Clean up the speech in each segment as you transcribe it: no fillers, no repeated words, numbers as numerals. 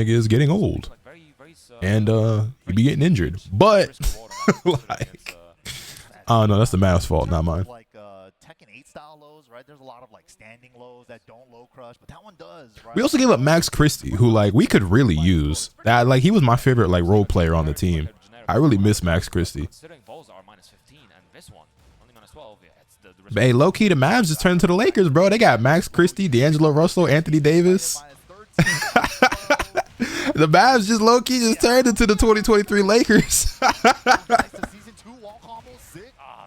nigga is getting old, and he be getting injured. But like, I don't know. That's the Mavs' fault, not mine. Like Tekken 8 style lows, right? There's a lot of like standing lows that don't low crush, but that one does. Right? We also gave up Max Christie, who like we could really use. That like he was my favorite like role player on the team. I really miss Max Christie. But hey, low key, the Mavs just turned into the Lakers, bro. They got Max Christie, D'Angelo Russell, Anthony Davis. The Mavs just low key just turned into the 2023 Lakers.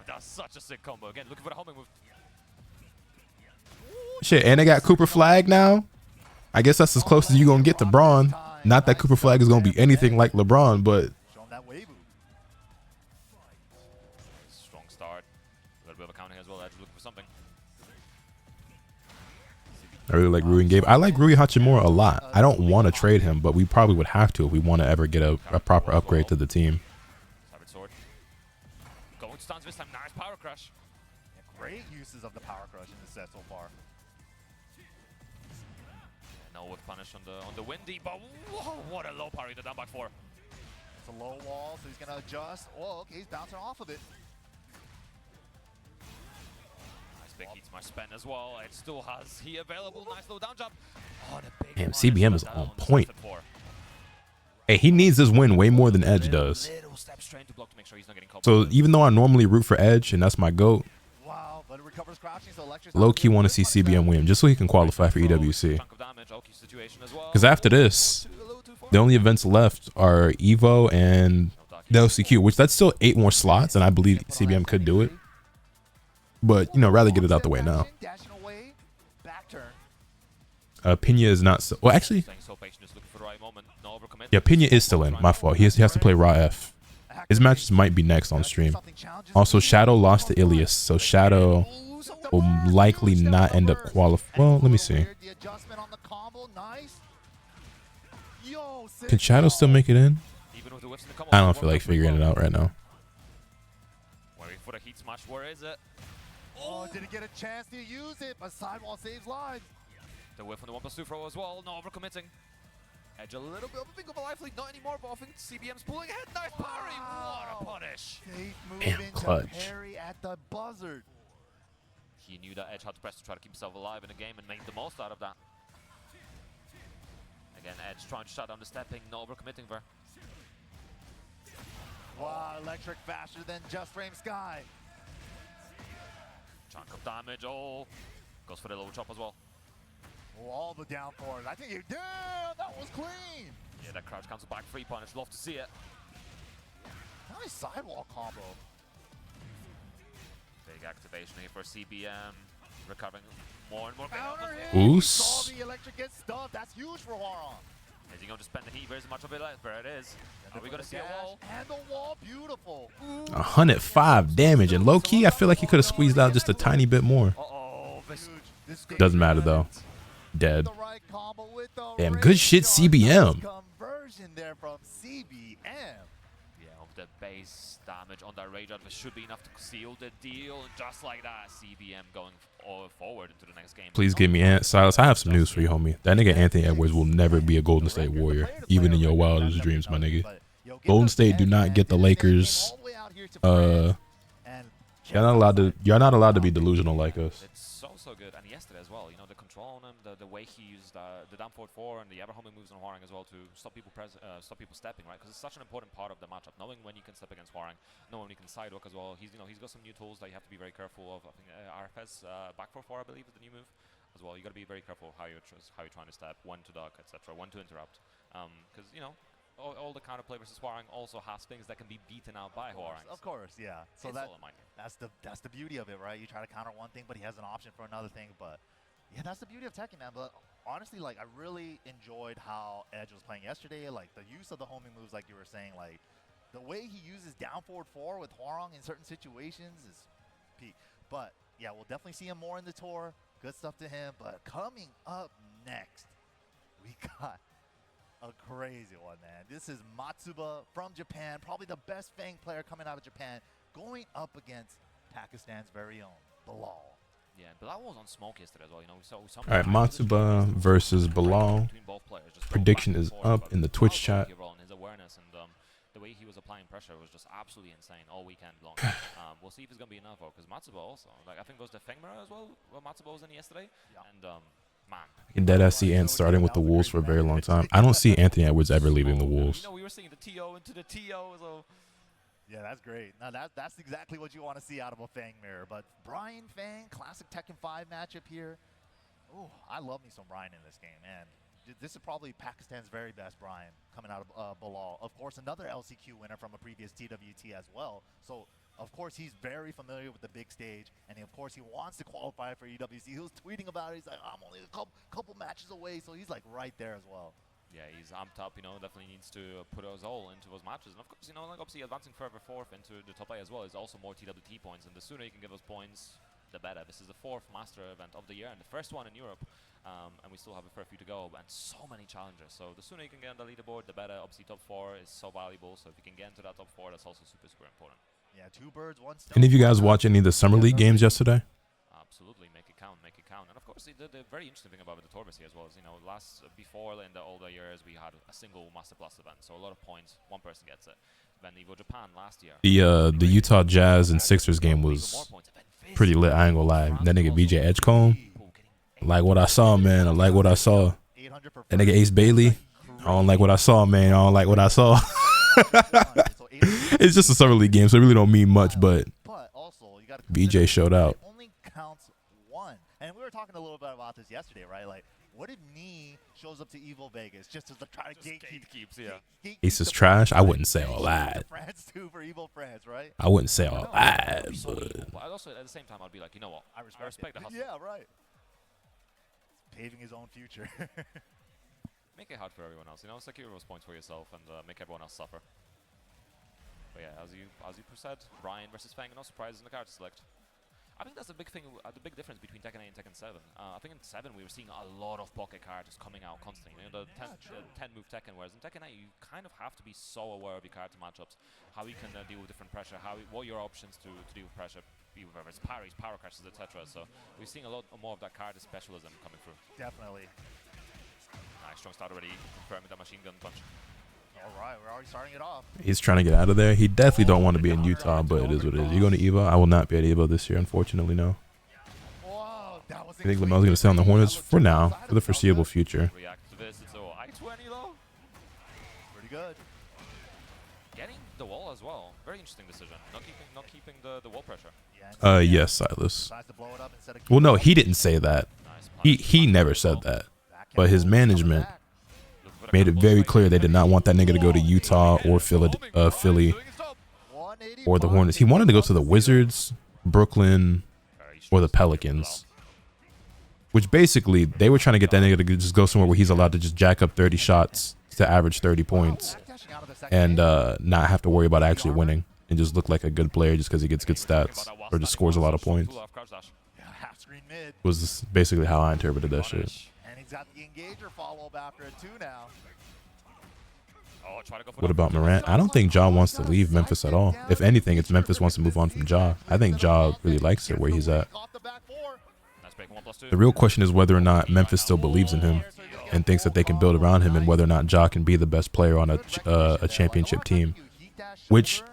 That's such a sick combo. Again, looking for the homing move. Shit, and they got Cooper Flag now. I guess that's as close as you gonna get to Braun. Not that Cooper Flag is gonna be anything like LeBron, but Strong start. A little bit of a counting as well. Edge looking for something. I really like Rui and Gabe. I like Rui Hachimura a lot. I don't want to trade him, but we probably would have to if we want to ever get a proper upgrade to the team. Going to stuns this time. Nice power crush. Great uses of the power crush in the set so far. No with punish on the windy, but whoa, what a low parry the down back four. It's a low wall, so he's gonna adjust. Oh, okay, he's bouncing off of it. Nice big heat smash spin as well. It still has he available. Nice low down jump. Oh, the big Damn, CBM is on point. Hey, he needs this win way more than Edge does. So even though I normally root for Edge and that's my GOAT, low-key want to see CBM win just so he can qualify for EWC. Because after this, the only events left are Evo and the LCQ, which that's still 8 more slots, and I believe CBM could do it. But, you know, rather get it out the way now. Pena is not so... Well, actually... Yeah, Pena is still in. My fault. He has to play Raw F. His matches might be next on stream. Also, Shadow lost to Ilias, so Shadow will likely not end up qualifying. Well, let me see. Can Shadow still make it in? I don't feel like figuring it out right now. Waiting for the heat smash. Where is it? Oh, didn't get a chance to use it, but Sidewall saves lives. The whiff on the 1+2 throw as well. No overcommitting. Edge a little bit of a big of a life lead, not anymore, but I think CBM's pulling ahead. Nice parry. What a punish. Damn, clutch. Parry at the buzzard. He knew that Edge had to press to try to keep himself alive in the game and make the most out of that. Again, Edge trying to shut down the stepping, no overcommitting there. Wow, electric faster than Just Frame Sky. Chunk of damage, oh. Goes for the low chop as well. Oh, all the down forward. I think you did. That was clean. Yeah, that crouch cancel back 3 punish. Love to see it. Nice sidewall combo. Big activation here for CBM. Recovering more and more. Oos. The electric gets stuffed. That's huge for Huaron. Is he going to spend the heat? There's much of it left. There it is. Are we going to see a wall? And the wall, beautiful. 105 damage, and low key, I feel like he could have squeezed out just a tiny bit more. Doesn't matter though. Dead. Damn, good shit, CBM. Conversion there from CBM. Yeah, of the base damage on that rage out, should be enough to seal the deal. And just like that, CBM going forward into the next game. Please give me Silas. I have some news for you, homie. That nigga Anthony Edwards will never be a Golden State Warrior, even in your wildest dreams, my nigga. Golden State do not get the Lakers. You're not allowed to be delusional like us. It's so good, and yesterday as well. You know, the control on him, the way he used the down forward 4 and the ever homing moves on Hwoarang as well to stop people stepping, right? Because it's such an important part of the matchup. Knowing when you can step against Hwoarang, knowing when you can sidewalk as well. He's got some new tools that you have to be very careful of. I think RFS back 4-4, I believe, is the new move as well. You got to be very careful how you're trying to step, when to duck, etc., when to interrupt. Because you know. All the counterplay versus Hwoarang also has things that can be beaten out by Hwoarang. Of course, yeah. So that's the beauty of it, right? You try to counter one thing, but he has an option for another thing. But yeah, that's the beauty of Tekken, man. But honestly, like I really enjoyed how Edge was playing yesterday. Like the use of the homing moves, like you were saying, like the way he uses down forward 4 with Hwoarang in certain situations is peak. But yeah, we'll definitely see him more in the tour. Good stuff to him. But coming up next, we got a crazy one, man. This is Matsuba from Japan, probably the best Fang player coming out of Japan, going up against Pakistan's very own Bilal. Yeah, Bilal was on smoke yesterday as well. You know, All right, Matsuba versus Bilal. Prediction is up in the Twitch chat. His awareness and the way he was applying pressure was just absolutely insane all weekend long. We'll see if it's gonna be enough, because Matsuba also, like, I think it was the Fengmira as well, where Matsuba was in yesterday, and man. I can deadass see Ant starting with the Wolves for a very long time. I don't see Anthony Edwards ever leaving the Wolves. You know, we were seeing the TO into the TO, so. Yeah, that's great. Now that's exactly what you want to see out of a Fang mirror. But Bryan Fang, classic Tekken 5 matchup here. Oh, I love me some Bryan in this game, man. This is probably Pakistan's very best Bryan coming out of Bilal. Of course, another LCQ winner from a previous TWT as well. So, of course, he's very familiar with the big stage, and of course, he wants to qualify for EWC. He was tweeting about it. He's like, I'm only a couple matches away, so he's like right there as well. Yeah, he's amped up, you know, definitely needs to put us all into those matches. And of course, you know, like obviously advancing further forth into the top 8 as well is also more TWT points. And the sooner you can get those points, the better. This is the 4th master event of the year and the first one in Europe. And we still have a fair few to go, and so many challenges. So the sooner you can get on the leaderboard, the better. Obviously, top 4 is so valuable. So if you can get into that top 4, that's also super, super important. Yeah, 2 birds, 1 stone. Any of you guys watch any of the Summer League games yesterday? Absolutely, make it count, make it count. And of course, the very interesting thing about the tour here as well is, you know, before in the older years, we had a single Master Plus event, so a lot of points, one person gets it. Then Evo Japan last year. The Utah Jazz and Sixers game was pretty lit. I ain't gonna lie. That nigga BJ Edgecombe, I like what I saw, man. I like what I saw. That nigga Ace Bailey, I don't like what I saw, man. I don't like what I saw. It's just a Summer League game, so it really don't mean much, but BJ showed out. And we were talking a little bit about this yesterday, right? Like, what if Knee shows up to Evo Vegas just to try to gatekeep? Ace is trash. I wouldn't say all that. France too for Evo France, right? I wouldn't say all that, but also at the same time, I'd be like, you know what? I respect the hustle. Yeah, right. He's paving his own future. Make it hard for everyone else, you know. Secure those points for yourself and make everyone else suffer. But yeah, as you said, Bryan versus Fang, no surprises in the card to select. I think that's the big thing, the big difference between Tekken 8 and Tekken 7. I think in 7 we were seeing a lot of pocket cards coming out constantly. You know, the 10 move Tekken, whereas in Tekken 8 you kind of have to be so aware of your character matchups, how you can deal with different pressure, what are your options to deal with pressure, whether it's parries, power crashes, etc. So we're seeing a lot more of that card specialism coming through. Definitely. Nice strong start already, confirming that machine gun punch. All right, we're already starting it off. He's trying to get out of there. He definitely don't want to be in Utah, but it is what it is. You going to EVO? I will not be at EVO this year, unfortunately, no. Whoa, that was I think Lamel's going to stay on the Hornets for now, for the foreseeable future. React to this, it's I-20 though. Pretty good. Getting the wall as well. Very interesting decision. Not keeping the wall pressure. Yes, Silas. Well, no, he didn't say that. He never said that. But his management made it very clear they did not want that nigga to go to Utah or Philly or the Hornets. He wanted to go to the Wizards, Brooklyn, or the Pelicans. Which basically, they were trying to get that nigga to just go somewhere where he's allowed to just jack up 30 shots to average 30 points and not have to worry about actually winning and just look like a good player just because he gets good stats or just scores a lot of points. Was basically how I interpreted that shit. Got the engager follow-up after it too now. What about Morant? I don't think Ja wants to leave Memphis at all. If anything, it's Memphis wants to move on from Ja. I think Ja really likes it where he's at. The real question is whether or not Memphis still believes in him and thinks that they can build around him, and whether or not Ja can be the best player on a championship team. Which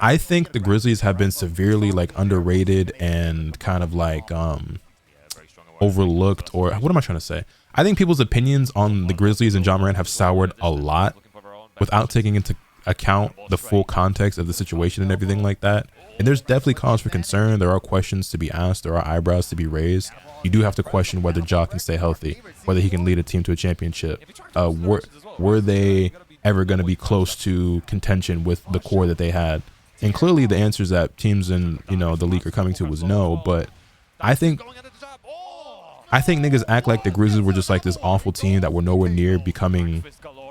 I think the Grizzlies have been severely like underrated and kind of like overlooked, or what am I trying to say? I think people's opinions on the Grizzlies and Ja Morant have soured a lot without taking into account the full context of the situation and everything like that. And there's definitely cause for concern. There are questions to be asked. There are eyebrows to be raised. You do have to question whether Ja can stay healthy, whether he can lead a team to a championship. Were they ever going to be close to contention with the core that they had? And clearly the answers that teams in, you know, the league are coming to was no. But I think niggas act like the Grizzlies were just like this awful team that were nowhere near becoming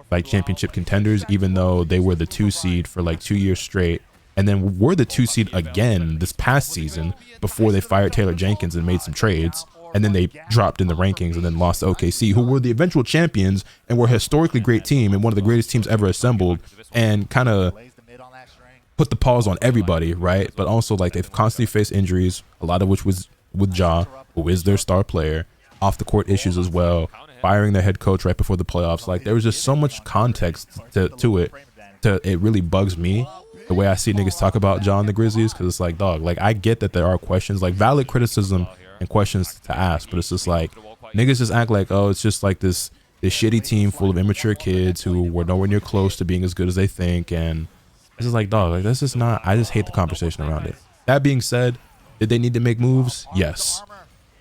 like championship contenders, even though they were the 2 seed for like 2 years straight, and then were the 2 seed again this past season before they fired Taylor Jenkins and made some trades, and then they dropped in the rankings and then lost to OKC, who were the eventual champions and were a historically great team and one of the greatest teams ever assembled, and kind of put the pause on everybody, right? But also like they've constantly faced injuries, a lot of which was with Ja, who is their star player, off the court issues as well, firing their head coach right before the playoffs. Like, there was just so much context to it. It really bugs me the way I see niggas talk about Ja and the Grizzlies, because it's like, dog, like, I get that there are questions, like valid criticism and questions to ask, but it's just like niggas just act like, oh, it's just like this shitty team full of immature kids who were nowhere near close to being as good as they think. And it's just like, dog, like, that's just not, I just hate the conversation around it. That being said, did they need to make moves? Yes.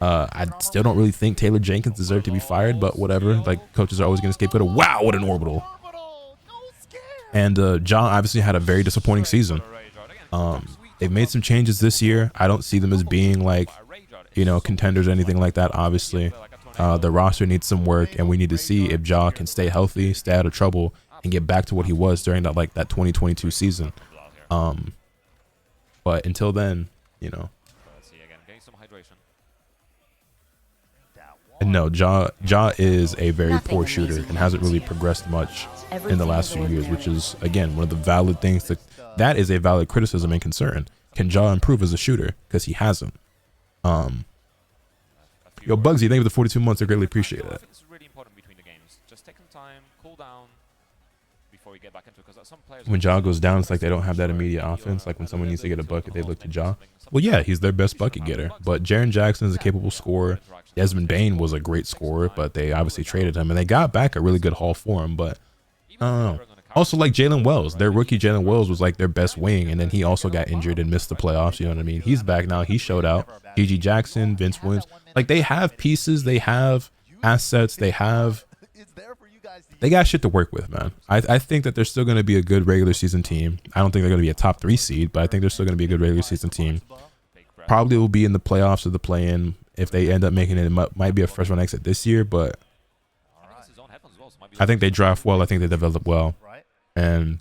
I still don't really think Taylor Jenkins deserved to be fired, but whatever. Like, coaches are always going to scapegoat. Wow, what an orbital. And Ja obviously had a very disappointing season. They've made some changes this year. I don't see them as being like, you know, contenders or anything like that, obviously. The roster needs some work, and we need to see if Ja can stay healthy, stay out of trouble, and get back to what he was during that, like, that 2022 season. But until then, you know. And no, Ja is a very poor shooter and hasn't really progressed much in the last few years, which is, again, one of the valid things that is a valid criticism and concern. Can Ja improve as a shooter? Because he hasn't. Yo, Bugsy, thank you for the 42 months. I greatly appreciate it. It's really important between the games. Just take some time, cool down before you get back into it. Because some players, when Ja goes down, it's like they don't have that immediate offense. Like when someone needs to get a bucket, they look to Ja. Well, yeah, he's their best bucket getter. But Jaren Jackson is a capable scorer. Desmond Bane was a great scorer, but they obviously traded him, and they got back a really good haul for him. But I don't know. Also, like Jalen Wells, their rookie Jalen Wells was like their best wing, and then he also got injured and missed the playoffs. You know what I mean? He's back now. He showed out. G.G. Jackson, Vince Williams. Like, they have pieces, they have assets, they got shit to work with, man. I think that they're still going to be a good regular season team. I don't think they're going to be a top 3 seed, but I think they're still going to be a good regular season team. Probably will be in the playoffs or the play-in. If they end up making it, it might be a first round exit this year, but I think they draft well. I think they develop well. And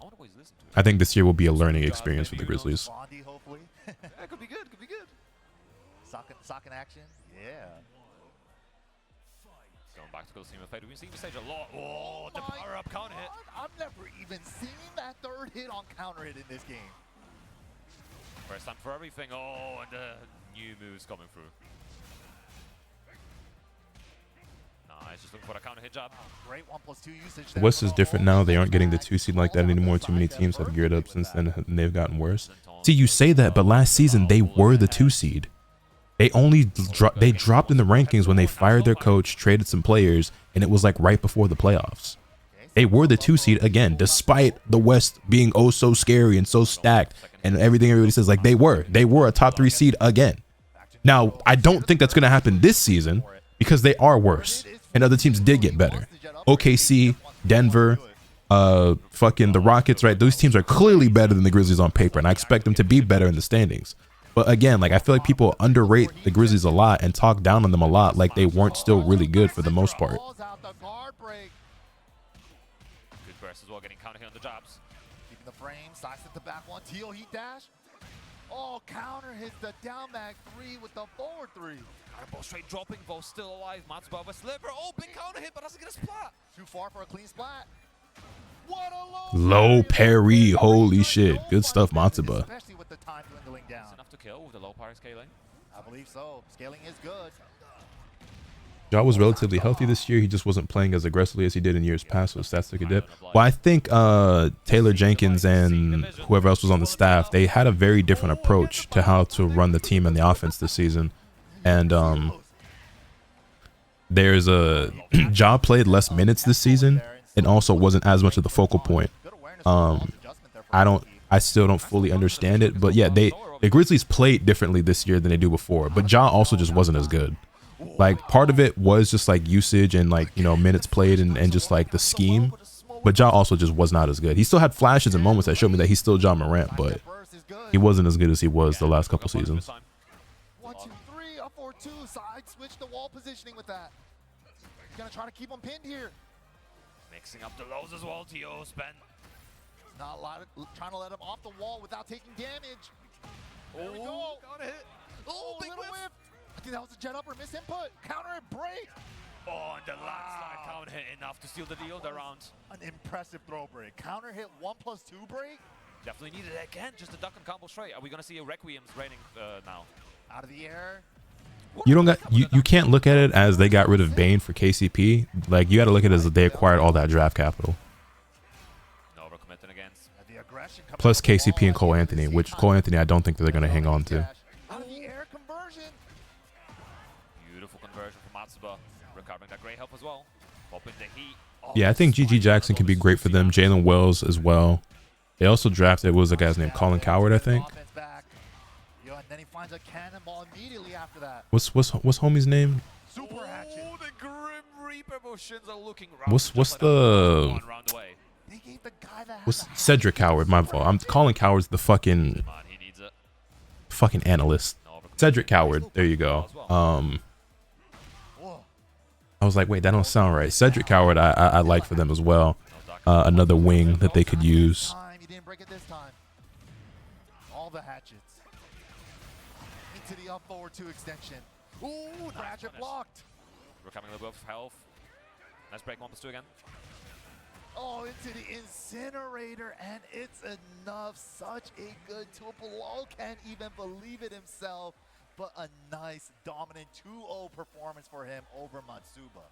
I think this year will be a learning experience for the Grizzlies. That could be good. Could be good. Sock in action. Yeah. Going back to go see him fade. We've seen the stage a lot. Oh, the power up counter hit. I've never even seen that third hit on counter hit in this game. First time for everything. Oh, and the new moves coming through. Nice, just looking for a counter hit job. Great 1+2 usage. West is different now. They aren't getting the 2 seed like that anymore. Too many teams have geared up since then, and they've gotten worse. See, you say that, but last season they were the 2 seed. They only dropped in the rankings when they fired their coach, traded some players, and it was like right before the playoffs. They were the 2 seed again, despite the West being oh so scary and so stacked and everything everybody says. Like, they were a top 3 seed again. Now, I don't think that's going to happen this season because they are worse. And other teams did get better. OKC, Denver, fucking the Rockets, right? Those teams are clearly better than the Grizzlies on paper, and I expect them to be better in the standings. But again, like, I feel like people underrate the Grizzlies a lot and talk down on them a lot, like they weren't still really good for the most part. Good burst as well, getting counter hit on the jobs. Keeping the frame, slice at the back one, Teal heat dash. Oh, counter hits the down back 3 with the forward 3. Ball straight dropping, ball still alive. Matsuba with sliver. Oh, big counter hit, but doesn't get a splat. Too far for a clean splat. What a low parry. Holy shit. Good stuff, Matsuba. Especially with the time dwindling down. It's enough to kill with the low parry scaling. I believe so. Scaling is good. Ja was relatively healthy this year. He just wasn't playing as aggressively as he did in years past, so stats took a dip. Well, I think Taylor Jenkins and whoever else was on the staff, they had a very different approach to how to run the team and the offense this season. And there's Ja played less minutes this season and also wasn't as much of the focal point. I still don't fully understand it, but yeah, the Grizzlies played differently this year than they do before, but Ja also just wasn't as good. Like, part of it was just like usage and, like, you know, minutes played and just like the scheme, but Ja also just was not as good. He still had flashes and moments that showed me that he's still Ja Morant, but he wasn't as good as he was the last couple seasons. 1, 2, 3, up 4-2, side switch the wall positioning with that. He's gonna try to keep him pinned here. Mixing up the lows as well, T.O. Spend. Not a lot of, trying to let him off the wall without taking damage. There we go. Got a hit. Oh, big whiff. I think that was a jet up or miss input. Counter and break. Oh, and the landslide counter hit enough to seal the deal the round. An impressive throw break. Counter hit 1+2 break. Definitely needed it again. Just a duck and combo straight. Are we going to see a Requiem's raining now? Out of the air. you don't got you can't look at it as they got rid of Bane for KCP. Like, you got to look at it as they acquired all that draft capital. Plus KCP and Cole Anthony, which Cole Anthony I don't think that they're going to hang on to. Beautiful conversion from Matsuba, recovering that great help as well. Popping the heat. Yeah, I think GG Jackson can be great for them. Jalen Wells as well. They also drafted, what was the guy's name? Colin Coward, I think. What's homie's name? Super hatchet. Oh, the Grim Reaper motions are looking What's the Cedric Coward? My fault. I'm calling Coward's the fucking analyst. Cedric Coward. There you go. I was like, wait, that don't sound right. Cedric Coward, I like for them as well. Another wing that they could use. He didn't break it this time. All the hatchets. Into the up forward 2 extension. Ooh, the hatchet blocked. Recovering a little bit of health. Let's break 1+2 again. Oh, into the incinerator, and it's enough. Such a good tool. Bilal can't even believe it himself. But a nice, dominant 2-0 performance for him over Matsuba.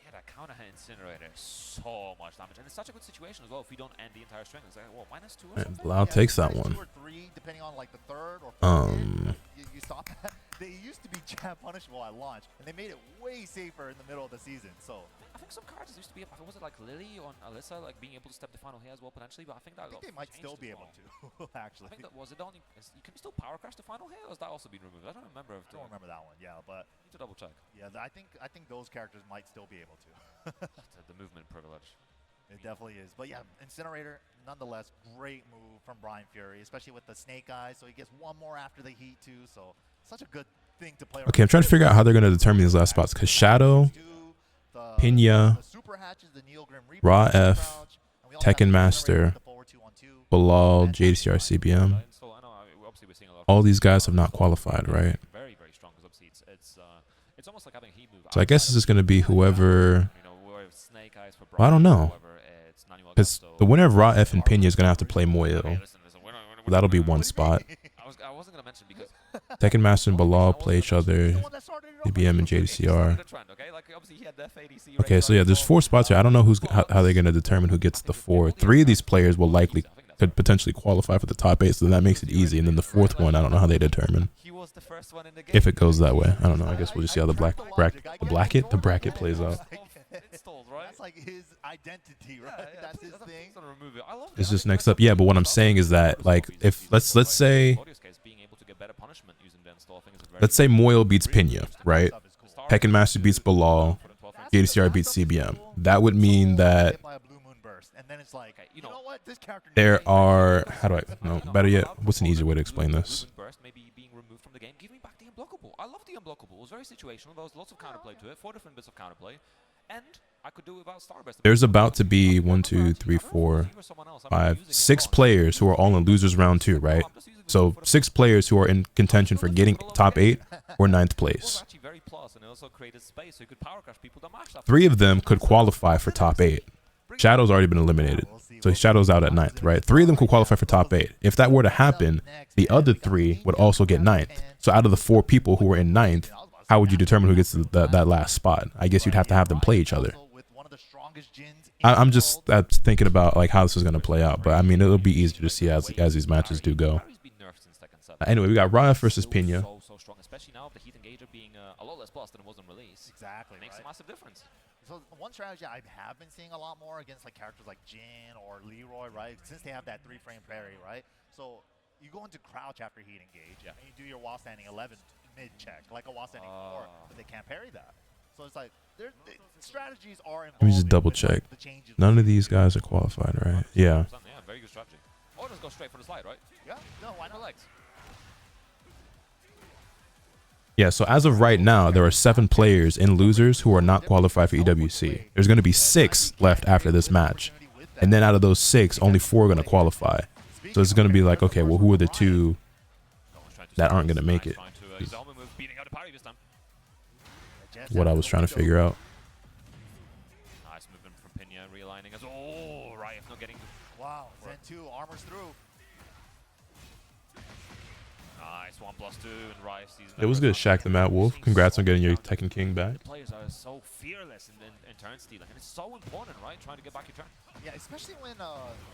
Yeah, that counter hit incinerator, so much damage, and it's such a good situation as well. If we don't end the entire string, it's like, well, -2 or something. Bilal takes that one. 2 or 3, depending on like the third or fourth. You stop that. They used to be jab punishable at launch, and they made it way safer in the middle of the season. So I think some cards used to be, was it like Lily or Alyssa, like being able to step the final here as well potentially? But I think they might still be able to. Actually, I think that was it only. You can still power crash the final here, or has that also been removed? I don't remember. I don't remember that one. Yeah, but need to double check. Yeah, I think those characters might still be able to. The movement privilege. It definitely is. But yeah, Incinerator, nonetheless, great move from Bryan Fury, especially with the Snake Eyes. So he gets one more after the heat too. So such a good thing to play. Okay, I'm trying to figure out how they're going to determine these last spots, because Shadow, Pina, Raw F, Tekken Master, Bilal, JDCR, CBM. All these guys have not qualified, right? Very, very strong because obviously it's almost like having heat move. So I guess this is going to be whoever. Well, I don't know, because the winner of Raw F and Pina is going to have to play Moyo. That'll be one spot. I wasn't going to mention because Tekken Master and Bilal play each other. CBM and JDCR. Okay, so yeah, there's 4 spots here. I don't know how they're going to determine who gets the 4. 3 of these players will likely could potentially qualify for the top 8, so that makes it easy. And then the 4th one, I don't know how they determine if it goes that way. I don't know. I guess we'll just see how the bracket plays out. That's like his identity, right? That's his thing. It's just next up. Yeah, but what I'm saying is that, like, if let's say Moyle beats Pina, right? Tekken Master beats Bilal, JDCR beats CBM. That would mean that there are, better yet, what's an easier way to explain this? Maybe being removed from the game. Give me back the unblockable. I love the unblockable. It was very situational. There was lots of counterplay to it, 4 different bits of counterplay, and I could do without Starburst. There's about to be 1, 2, 3, 4, 5, 6 players who are all in losers round 2, right? So 6 players who are in contention for getting top 8 or 9th place. 3 of them could qualify for top 8. Shadow's already been eliminated, so Shadow's out at 9th, right? 3 of them could qualify for top 8. If that were to happen, the other 3 would also get 9th. So out of the 4 people who are in 9th, how would you determine who gets that last spot? I guess you'd have to have them play each other. I'm just thinking about like how this is going to play out, but I mean, it'll be easier to see as these matches do go. Anyway, we got Raw versus Pina. So strong, especially now the heat engager being a lot less plus than it was in release. Exactly, makes a massive difference. So one strategy I have been seeing a lot more against like characters like Jin or Leroy, right? Since they have that 3-frame parry, right? So you go into crouch after heat engage, and you do your wall standing 11 mid check, like a wall standing 4, but they can't parry that. So it's like the strategies are involved. Let me just double check. None of these guys are qualified, right? Yeah. Yeah, very good strategy. Or just go straight for the slide, right? Yeah. No, why not? Legs. Yeah, so as of right now, there are 7 players in losers who are not qualified for EWC. There's going to be 6 left after this match. And then out of those 6, only 4 are going to qualify. So it's going to be like, okay, well, who are the 2 that aren't going to make it? What I was trying to figure out. Nice movement from Pina, realigning as oh, right, if not getting. Wow, Zen 2 armors through. Nice 1+2 and Rife sees It was good, Shaq the Mad Wolf. Congrats on getting your Tekken King back. The players are so fearless in turn stealing, and it's so important, right? Trying to get back your turn. Yeah, especially when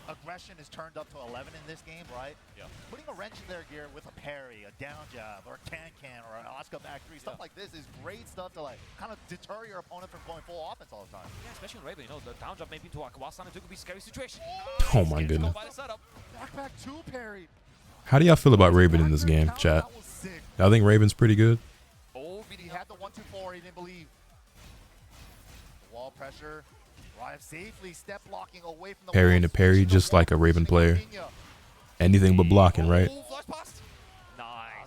aggression is turned up to 11 in this game, right? Yeah. Putting a wrench in their gear with a parry, a down jab, or a can or an Oscar back three, stuff like this is great stuff to like kind of deter your opponent from going full offense all the time. Yeah, especially in Raven, you know, the down jab maybe into a Kawasan could be a scary situation. Oh my goodness. Back two parry. How do y'all feel about Raven in this game, chat? I think Raven's pretty good. Oh, he had the 1-2-4. He didn't believe. Wall pressure. Rive safely step blocking away from the Parrying to parry, just like a Raven player. Anything but blocking, right? Nice.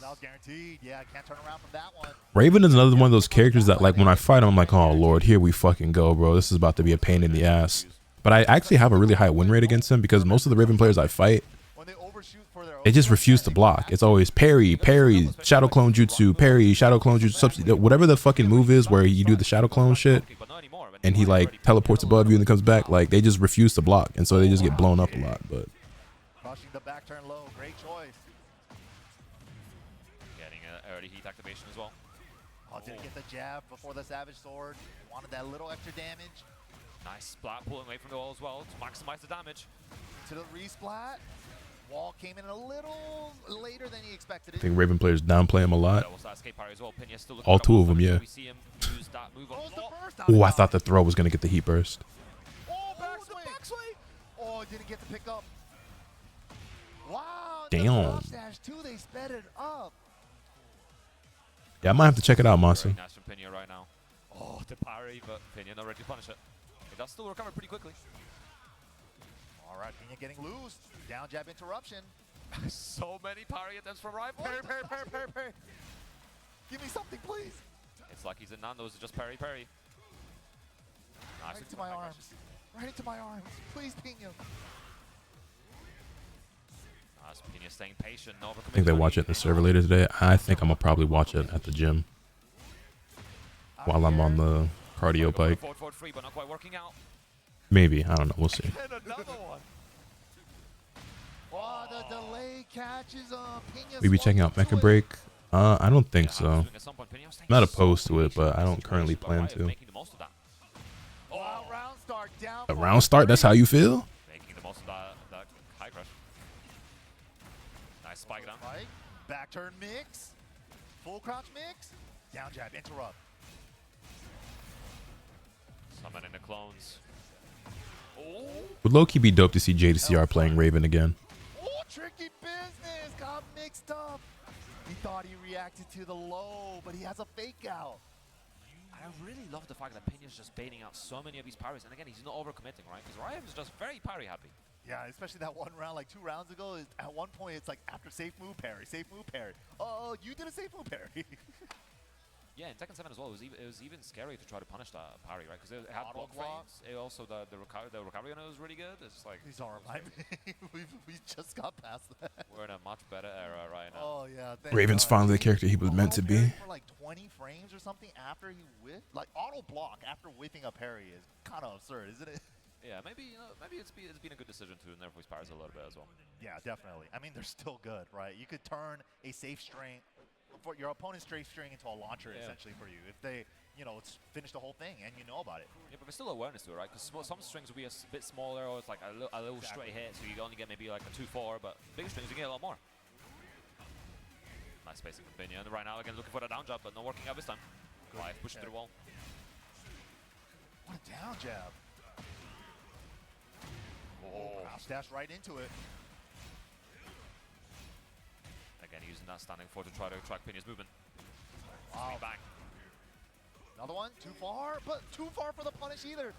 That was guaranteed. Yeah, can't turn around from that one. Raven is another one of those characters that, like, when I fight him, I'm like, oh lord, here we fucking go, bro. This is about to be a pain in the ass. But I actually have a really high win rate against him because most of the Raven players I fight, they just refuse to block. It's always parry, parry, shadow clone jutsu, parry, shadow clone jutsu, whatever the fucking move is where you do the shadow clone shit and he like teleports above you and then comes back. Like they just refuse to block, and so they just get blown up a lot. But Crushing the back turn low, great choice. Getting an early heat activation as well. Oh, didn't get the jab before the Savage Sword. Wanted that little extra damage. Nice splat pulling away from the wall as well to maximize the damage. To the resplat. Wall came in a little later than he expected it. I think Raven players downplay him a lot. That was that escape parry as well. Pinya's still All two of them, yeah. We see him use that move on. Oh, I thought the throw was gonna get the heat burst. Oh, backswing. Oh, didn't get to pick up. Wow. Damn. Dash too, they sped it up. Yeah, I might have to check it out, Mossy. Nice from Pinya right now. Oh, the parry, but Pinya not ready to punish it. It does still recover pretty quickly. All right, Pinya getting loose. Down jab interruption. So many parry attempts from Rival. Parry. Give me something, please. It's like he's in Nando's, just parry. Nice. Right into my arms. Right into my arms. Please, Pinya. Nice, Pinya staying patient. No, I think they watch it in the server later today. I think I'm gonna probably watch it at the gym while I'm on the cardio bike. Forward free, but not quite working out. Maybe, I don't know. We'll see. And another one. Oh, the delay catches Pinya. We be checking out Mecha Break. I don't think so. I'm not opposed to it, but I don't currently plan to. Round start down. A round start? That's how you feel? Making the most of that high crush. Nice spike down. Back turn mix. Full crouch mix. Down jab interrupt. Summoning the clones. Oh. Would low-key be dope to see JDCR playing Raven again. Oh, tricky business. Got mixed up. He thought he reacted to the low, but he has a fake out. I really love the fact that Pinya's just baiting out so many of these parries. And again, he's not overcommitting, right? Because Ryan is just very parry happy. Yeah, especially that one round, like 2 rounds ago. At one point, it's like after safe move parry, safe move parry. Oh, you did a safe move parry. Yeah, in Tekken 7 as well, it was even scary to try to punish that parry, right? Because it had block frames. It also, the recovery on it was really good. It's like... These are my we just got past that. We're in a much better era right now. Oh, yeah. Raven's finally the character he was meant to be. For like 20 frames or something after he whiffed. Like, auto block after whiffing a parry is kind of absurd, isn't it? Yeah, maybe it's been a good decision to nerf his parries a little bit as well. Yeah, definitely. I mean, they're still good, right? You could turn a safe string... for your opponent's safe string into a launcher, essentially, for you. If they, it's finish the whole thing and you know about it. Yeah, but there's still awareness to it, right? Because some strings will be a bit smaller, or it's like a little straight hit, so you only get maybe like a 2-4, but bigger strings you get a lot more. Nice spacing from Pinya. And right now, again, looking for the down jab, but not working out this time. Live pushing to the wall. What a down jab. Oh, crouch dash right into it. Again, using that standing forward to try to track Pinya's movement. Wow. Bang. Another one, too far, but too far for the punish either.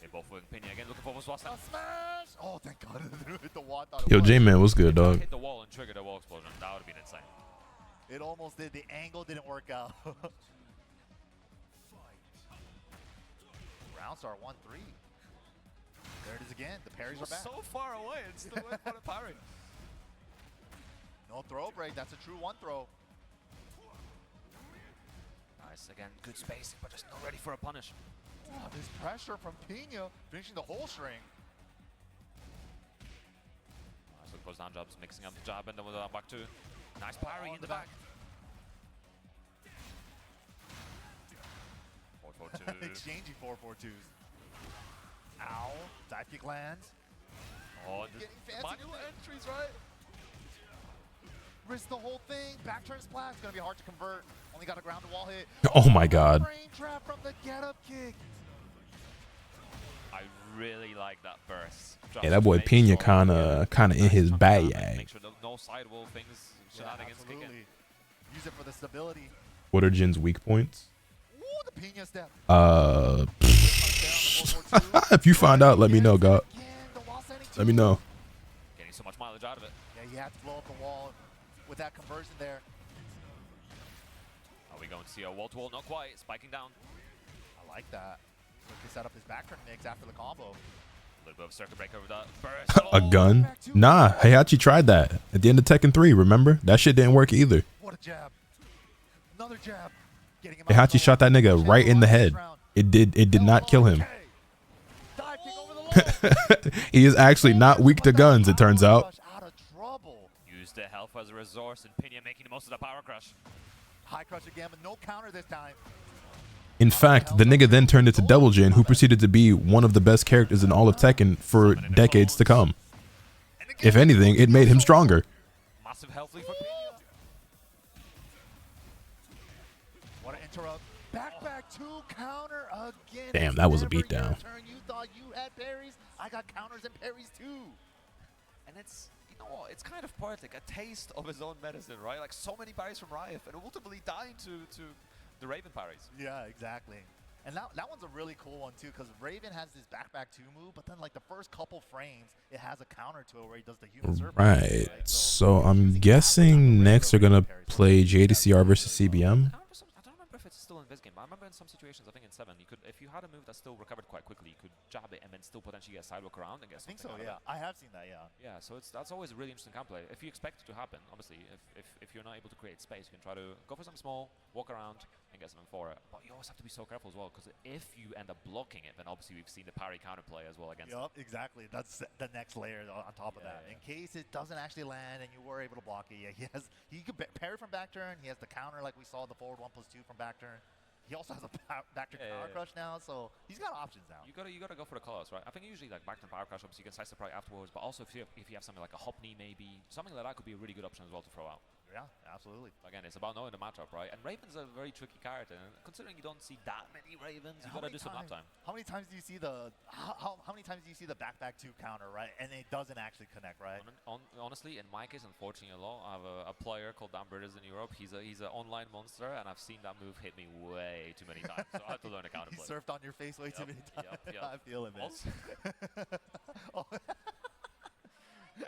They both with Pinya again, looking for the last time. Smash! Oh, thank God. Hit the wall. Yo, J-Man, what's good, dog? Hit the wall and trigger the wall explosion. That would have been insane. It almost did. The angle didn't work out. Round start 1-3. There it is again. The parries are back. So far away and still went for the parry. No throw break. That's a true one throw. Nice. Again, good spacing, but just not ready for a punish. Oh, this pressure from Pinya finishing the whole string. Nice look for down jabs, mixing up the jab and then with the back two. Nice parry in the back. 4-4-2. Exchanging 4-4-2s. Ow. Dive kick lands. Oh, Getting fancy new entries, right? Risk the whole thing. Back turn splash. It's going to be hard to convert. Only got a ground to wall hit. Oh my god. Brain trap from the get up kick. I really like that burst. Yeah, that boy Pena kinda in his bag. Make sure no sidewall things, shenanigans kick in. Use it for the stability. What are Jin's weak points? Ooh, the Pena step. If you find out, let me know, God. Let me know. Getting so much mileage out of it. Yeah, you have to blow up the wall with that conversion there. Are we going to see a wall-to-wall? Not quite. Spiking down. I like that. He can set up his back turn mix after the combo. A little bit of a circuit breaker with that burst. A gun? Nah, Heihachi tried that at the end of Tekken 3, remember? That shit didn't work either. What a jab. Another jab. Getting him Heihachi shot that nigga right in the head. It did not kill him. Dive kick over the low. He is actually not weak to guns, it turns out. Out of trouble. Use the health as a resource, and Pena making the most of the power crush. High crush again, but no counter this time. In fact, the nigga then turned into Devil Jin, who proceeded to be one of the best characters in all of Tekken for decades to come. If anything, it made him stronger. Massive health lead for Pena. What an interrupt. Back two counter again. Damn, that was a Never your beatdown. turn. You thought you had parries. I got counters and parries too. And it's, you know, it's kind of poetic, a taste of his own medicine, right? Like so many parries from Riot, and ultimately dying to the Raven parries. Yeah, exactly. And that one's a really cool one too, because Raven has this back 2 move, but then like the first couple frames, it has a counter to it where he does the human serpent. Right. So I'm guessing next they're gonna play JDCR versus CBM. I don't remember if it's still in this game, but I remember in some situations, I think in 7, you could, if you had a move that still recovered quite quickly, you could jab it and then still potentially get a sidewalk around and get I think something so, out of yeah. I have seen that, yeah. it. Yeah, so that's always a really interesting counterplay. If you expect it to happen, obviously, if you're not able to create space, you can try to go for something small, walk around, and get something for it. But you always have to be so careful as well, because if you end up blocking it, then obviously we've seen the parry counterplay as well against it. Yup, exactly. That's the next layer on top of that. Yeah. In case it doesn't actually land and you were able to block it, yeah, he could parry from back turn. He has the counter like we saw the forward 1+2 from back turn. He also has a back turn power crush now, so he's got options now. You gotta go for the colors, right? I think usually like back turn power crush, obviously you can slice the pride afterwards, but also if you have something like a hop knee maybe, something like that could be a really good option as well to throw out. Yeah, absolutely. Again, it's about knowing the matchup, right? And Raven's a very tricky character, and considering you don't see that many Ravens, you gotta do some map time. How many times do you see the how many times do you see the back 2 counter, right? And it doesn't actually connect, right? Honestly, in my case, unfortunately, I have a player called Dan Britters in Europe. He's an online monster, and I've seen that move hit me way too many times. So I have to learn a counterplay. He surfed on your face way too many times. Yep. I feel it, man.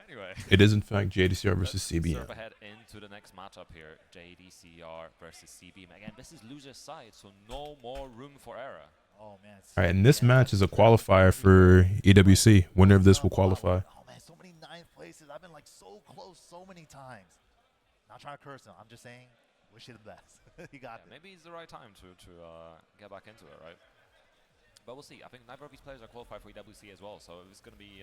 Anyway. It is in fact JDCR versus CBM. Surf ahead into the next matchup here, JDCR versus CBM. Again, this is loser's side, so no more room for error. Oh man. All right, and this match is a qualifier for EWC. Winner of this will qualify. Oh man, so many 9th places. I've been like so close so many times. Not trying to curse him. I'm just saying, wish you the best. You got it. Maybe it's the right time to get back into it, right? But we'll see. I think neither of these players are qualified for EWC as well, so it's going to be...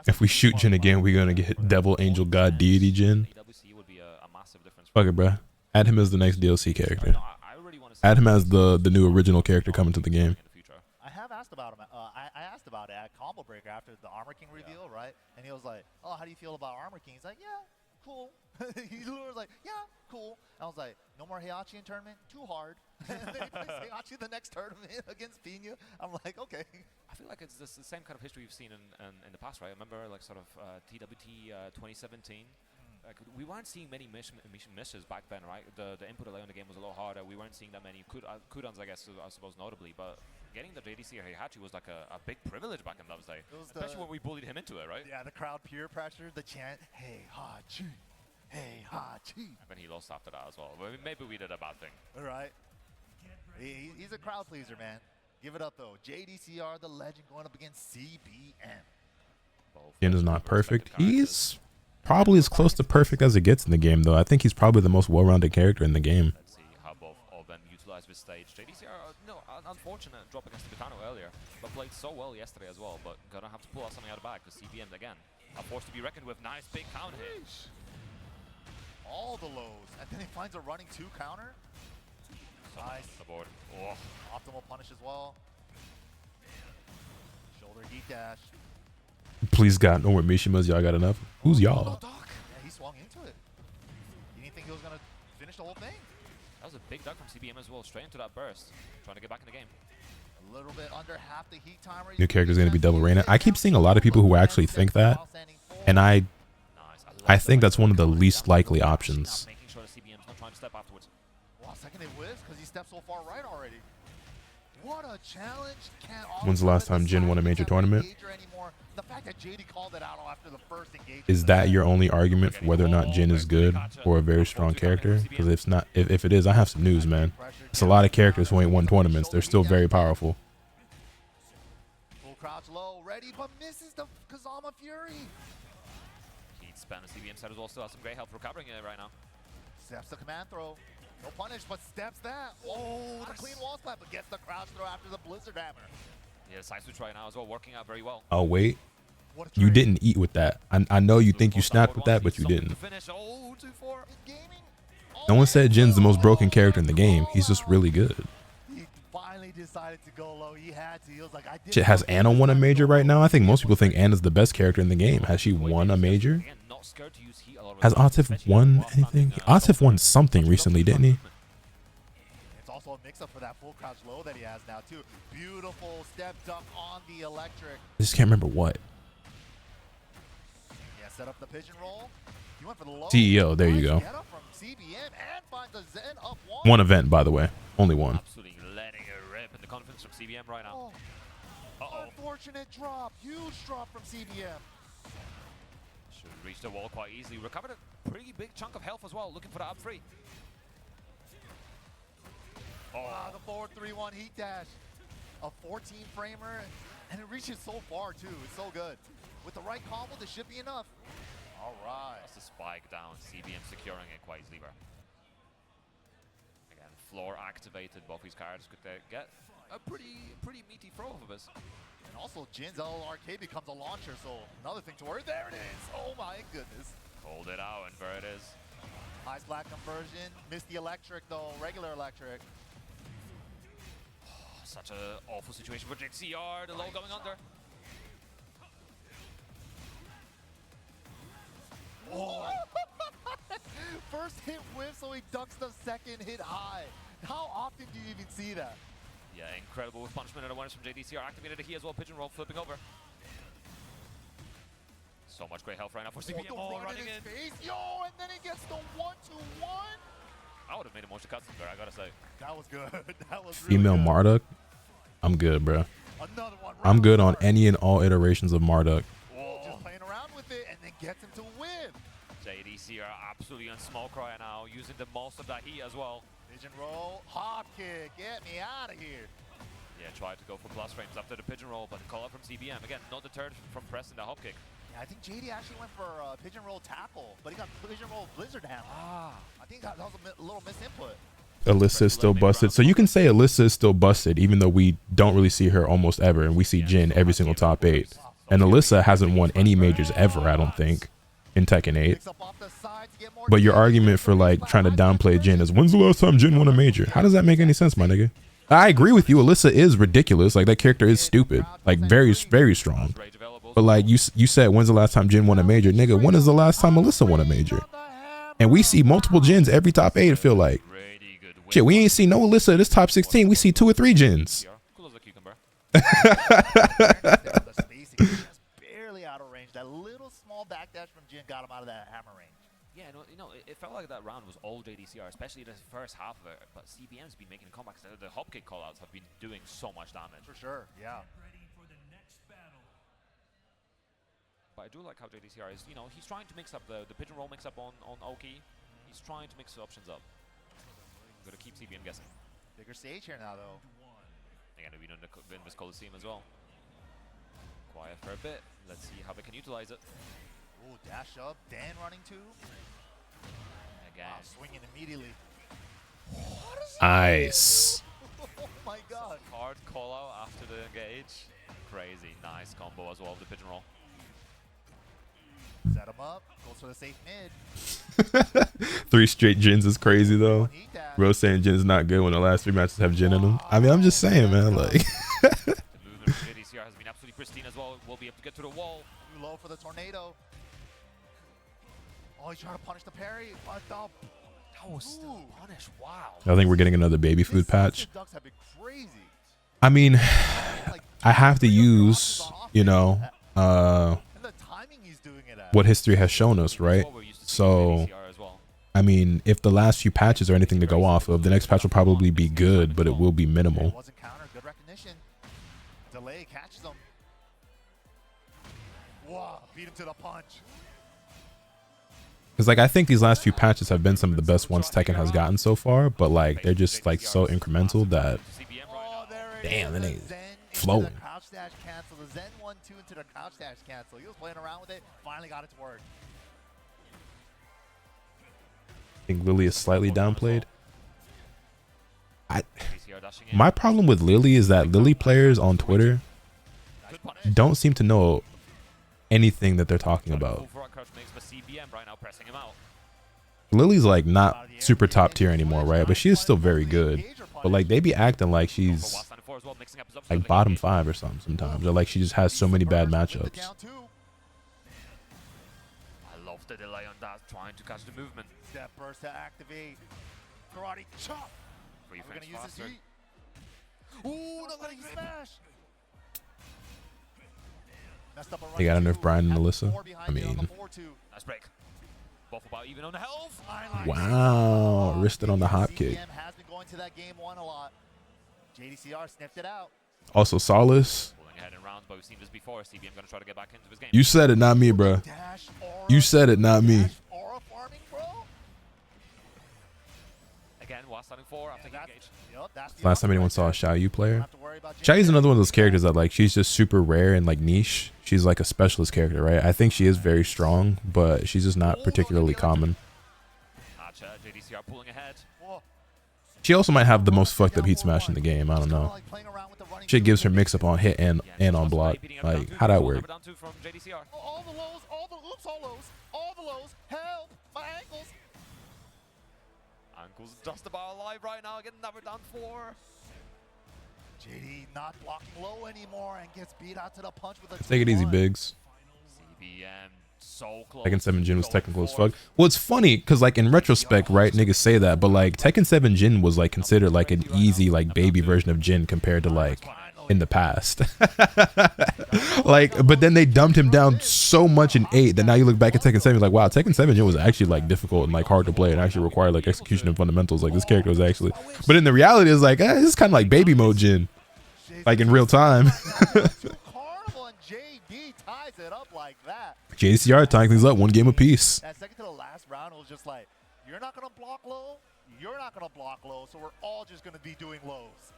If we shoot Jin again, we're going to get Devil, Angel, God, Deity Jin. EWC would be a massive difference. Fuck it, bruh. Add him as the next DLC character. No, I really want to see Add him as the new original character coming to the game. in the future. I have asked about him. I asked about it at Combo Breaker after the Armor King reveal, right? And he was like, oh, how do you feel about Armor King? He's like, yeah, cool. He literally was like, yeah, cool. And I was like, no more Heihachi in tournament? Too hard. And then he plays Heihachi the next tournament against Pena. I'm like, okay. I feel like it's the same kind of history we've seen in the past, right? I remember like sort of TWT 2017. Like we weren't seeing many misses back then, right? The input delay on the game was a lot harder. We weren't seeing that many cooldowns, I guess, I suppose, notably. But getting the JDC or Heihachi was like a big privilege back in those days. Especially when we bullied him into it, right? Yeah, the crowd peer pressure, the chant, Heihachi, Heihachi. And then he lost after that as well. Well, maybe we did a bad thing. All right. He's a crowd pleaser, man. Give it up, though. JDCR, the legend, going up against CBM. Jin is not perfect. He's probably as close to perfect as it gets in the game, though. I think he's probably the most well-rounded character in the game. Let's see how both of them utilize this stage. JDCR, no, unfortunate drop against Tibetano earlier, but played so well yesterday as well. But gonna have to pull out something out of the bag because CBM, again, a force to be reckoned with. Nice big count hit. all the lows, and then he finds a running 2 counter. Nice. On the board. Oh. Optimal punish as well. Shoulder heat dash. Please God, no more Mishimas. Y'all got enough? Who's y'all? Yeah, he swung into it. You didn't think he was going to finish the whole thing? That was a big duck from CBM as well, straight into that burst, trying to get back in the game. A little bit under half the heat timer. New character's going to be double Reina. I keep seeing a lot of people who actually think that, and I think that's one of the least likely options. Making sure the CBM's not trying to step afterwards. Wow, second it whiffs because he stepped so far right already. What a challenge. When's the last time Jin won a major tournament? The fact that JD called it out after the first engagement. Is that your only argument for whether or not Jin is good or a very strong character? Because if not, if it is, I have some news, man. It's a lot of characters who ain't won tournaments. They're still very powerful. Full crouch low, ready, but misses the Kazama Fury. Heat spam the CBM side as well, still has some great help recovering it right now. Steps the command throw. No punish, but steps that. Oh, the clean wall splat, but gets the crouch throw after the Blizzard Hammer. Yeah, the side switch right now as well, working out very well. Oh, wait. You didn't eat with that. I know you think you snapped with that, but you didn't. No one said Jin's the most broken character in the game. He's just really good. He finally decided to go low. He had to. He was like, I did. Shit, has Anna won a major right now? I think most people think Anna's the best character in the game. Has she won a major? Has Atif won anything? Atif won something recently, didn't he? It's also a mix-up for that full crouch low that he has now, too. Beautiful step duck on the electric. I just can't remember what. Yeah, set up the pigeon roll. He went for the low. CEO, there you go. Get up from CBM and finds a Zen up one event, by the way. Only one. Absolutely letting it rip in the confidence from CBM right now. Unfortunate drop. Huge drop from CBM. Should reach the wall quite easily. Recovered a pretty big chunk of health as well, looking for the up 3. Wow, the forward 3-1 heat dash. A 14 framer, and it reaches so far too. It's so good. With the right combo, this should be enough. All right. That's the spike down. CBM securing it quite easily. Again, floor activated. Both these cards could get a pretty meaty throw of this. And also, Jin's LRK becomes a launcher, so another thing to worry. There it is. Oh my goodness. Hold it out, and there it is. High splat conversion. Missed the electric though. Regular electric. Such an awful situation for JCR. The low going under. Oh. First hit whiff, so he ducks the second hit high. How often do you even see that? Yeah, incredible with punishment and awareness from JDCR. Activated it here as well. Pigeon roll, flipping over. So much great health right now for CBM. Oh, running in. Face. Yo, and then he gets the 1-2-1. I would have made a motion cutscene there, I gotta say. That was good. That was really Female good. Marduk. I'm good, bro. Another one. I'm good on any and all iterations of Marduk. Just playing around with it and then gets him to win. JDCR absolutely on smoke right now, using the most of that heat as well. Pigeon roll, hop kick, get me out of here. Yeah, tried to go for plus frames after the pigeon roll, but the call out from CBM. Again, not deterred from pressing the hop kick. Yeah, I think JD actually went for pigeon roll tackle, but he got pigeon roll Blizzard Hammer. I think that was a little misinput. Alyssa is still busted. So you can say Alyssa is still busted, even though we don't really see her almost ever, and we see Jin every single top 8. And Alyssa hasn't won any majors ever, I don't think, in Tekken 8. But your argument for like trying to downplay Jin is, when's the last time Jin won a major? How does that make any sense, my nigga? I agree with you. Alyssa is ridiculous. Like, that character is stupid. Like, very, very strong. But like you said, when's the last time Jin won a major? Nigga, when is the last time Alyssa won a major? And we see multiple Jins every top 8, I feel like. Shit, we ain't see no Alyssa in this top 16. We see 2 or 3 Jins. Barely out of range. That little small backdash from Jin got him out of that hammer range. Yeah, it felt like that round was all JDCR, especially the first half of it. But CBM's been making comebacks. The hop kick callouts have been doing so much damage. For sure, yeah. But I do like how JDCR is, he's trying to mix up the pigeon roll mix up on Oki. He's trying to mix the options up. Gonna keep CBM guessing. Bigger stage here now, though. Again, we've been in this Coliseum as well. Quiet for a bit. Let's see how they can utilize it. Ooh, dash up. Dan running too. Again. Wow, swinging immediately. Nice. Oh my god. Hard call out after the engage. Crazy. Nice combo as well of the pigeon roll. Set him up. Goes for the safe mid. 3 straight Jins is crazy though. Bro saying Jin's not good when the last 3 matches have Jin in them. I mean, I'm just saying, man. Like, The movement from JDCR has been absolutely pristine as well. Will be able to get to the wall. Too low for the tornado. Oh, he's trying to punish the parry. But the That was still a punish. Wow. I think we're getting another baby food patch. Ducks have been crazy. I mean, I have to use, you know, And the timing he's doing it at. what history has shown us, right? So, I mean, if the last few patches are anything to go off of, the next patch will probably be good, but it will be minimal. Wasn't counter, good recognition. Delay catches him. Whoa, beat him to the punch. Because, like, I think these last few patches have been some of the best ones Tekken has gotten so far, but, like, they're just, like, so incremental that, damn, that ain't flowing. Crouch dash cancel. The Zen 1-2 into the crouch dash cancel. He was playing around with it, finally got it to work. I think Lily is slightly downplayed. My problem with Lily is that Lily players on Twitter don't seem to know anything that they're talking about. Lily's like not super top tier anymore, right? But she is still very good. But like they be acting like she's like bottom 5 or something sometimes, or like she just has so many bad matchups. I love the delay on that, trying to catch the movement. Step burst to activate. Karate chop. We're gonna use this heat. Ooh, not letting smash. They got to nerf Bryan and Alyssa. I mean, Nice break. Both about even on the health. wow, wristed on the hop kick. Has been going to that game 1 a lot. JDCR sniffed it out. Also, Solace. Pulling ahead in rounds, but we've seen this before. CBM gonna try to get back into his game. You said it, not me, bro. You said it, not me. Aura farming, bro. Again, while starting 4 after he engaged. Last time anyone saw a Xiaoyu player. Xiaoyu's another one of those characters that like she's just super rare and like niche. She's like a specialist character, right? I think she is very strong, but she's just not particularly common. JDCR pulling ahead. She also might have the most fucked up heat smash in the game. I don't know. Shit gives her mix up on hit and on block. Like, how'd that work? All the lows, all the oops, all the lows. Help, my ankles. Ankles just about alive right now, getting number down 4. JD not blocking low anymore and gets beat out to the punch with a Take it easy, Biggs. CBM so close. Tekken 7 Jin was technical as fuck. Well, it's funny because like in retrospect, right, niggas say that, but like Tekken 7 Jin was like considered like an easy like baby version of Jin compared to like in the past. Like, but then they dumped him down so much in 8 that now you look back at Tekken 7, you're like, wow, Tekken 7 Jin was actually like difficult and like hard to play and actually required like execution and fundamentals. Like this character was actually, but in the reality is like, this is kind of like baby mode Jin, like in real time. JCR tying things up 1 game apiece. That second to the last round was just like, you're not gonna block low, you're not gonna block low, so we're all just gonna be doing lows.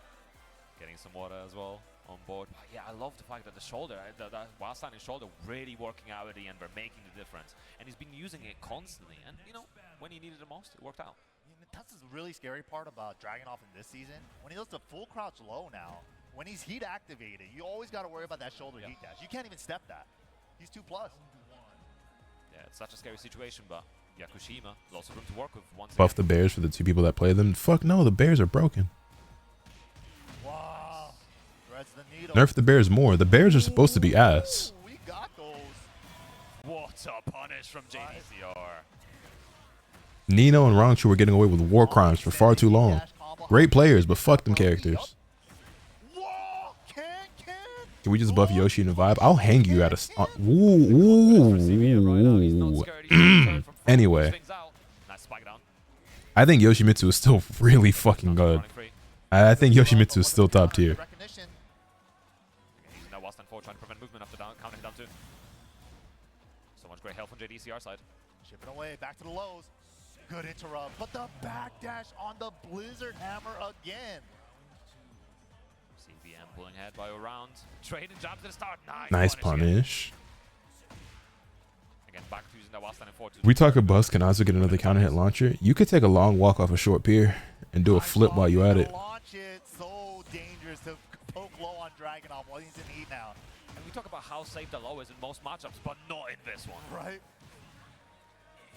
Getting some water as well on board. But yeah, I love the fact that the shoulder, that while standing shoulder, really working out at the end, but making the difference. And he's been using it constantly. And you know, when he needed it most, it worked out. That's the really scary part about Dragunov in this season. When he does the full crouch low now, when he's heat activated, you always got to worry about that shoulder heat dash. You can't even step that. He's 2+. Yeah, it's such a scary situation, but Yakushima, lots of room to work with. Once Buff the Bears for the 2 people that play them. Fuck no, the Bears are broken. Wow. Nerf the Bears more. The Bears are supposed to be ass. We got those. What a punish from JDCR. Nino and Rangchu were getting away with war crimes for far too long. Great players, but fuck them characters. Can we just buff Yoshi and Vibe? I'll hang you at a... Anyway. I think Yoshimitsu is still really fucking good. I think Yoshimitsu is still top tier. So much great help from JDCR side. Shipping away, back to the lows. Good interrupt, but the backdash on the Blizzard Hammer again. CBM pulling ahead by a round. Trading jump to the start. Nice punish. Again, back to using that while standing forward. We talk a bust, can Azu get another counter hit launcher? You could take a long walk off a short pier and do a flip while you're at it. Launch it. So dangerous to poke low on Dragunov while he's in heat now. And we talk about how safe the low is in most matchups, but not in this one. Right?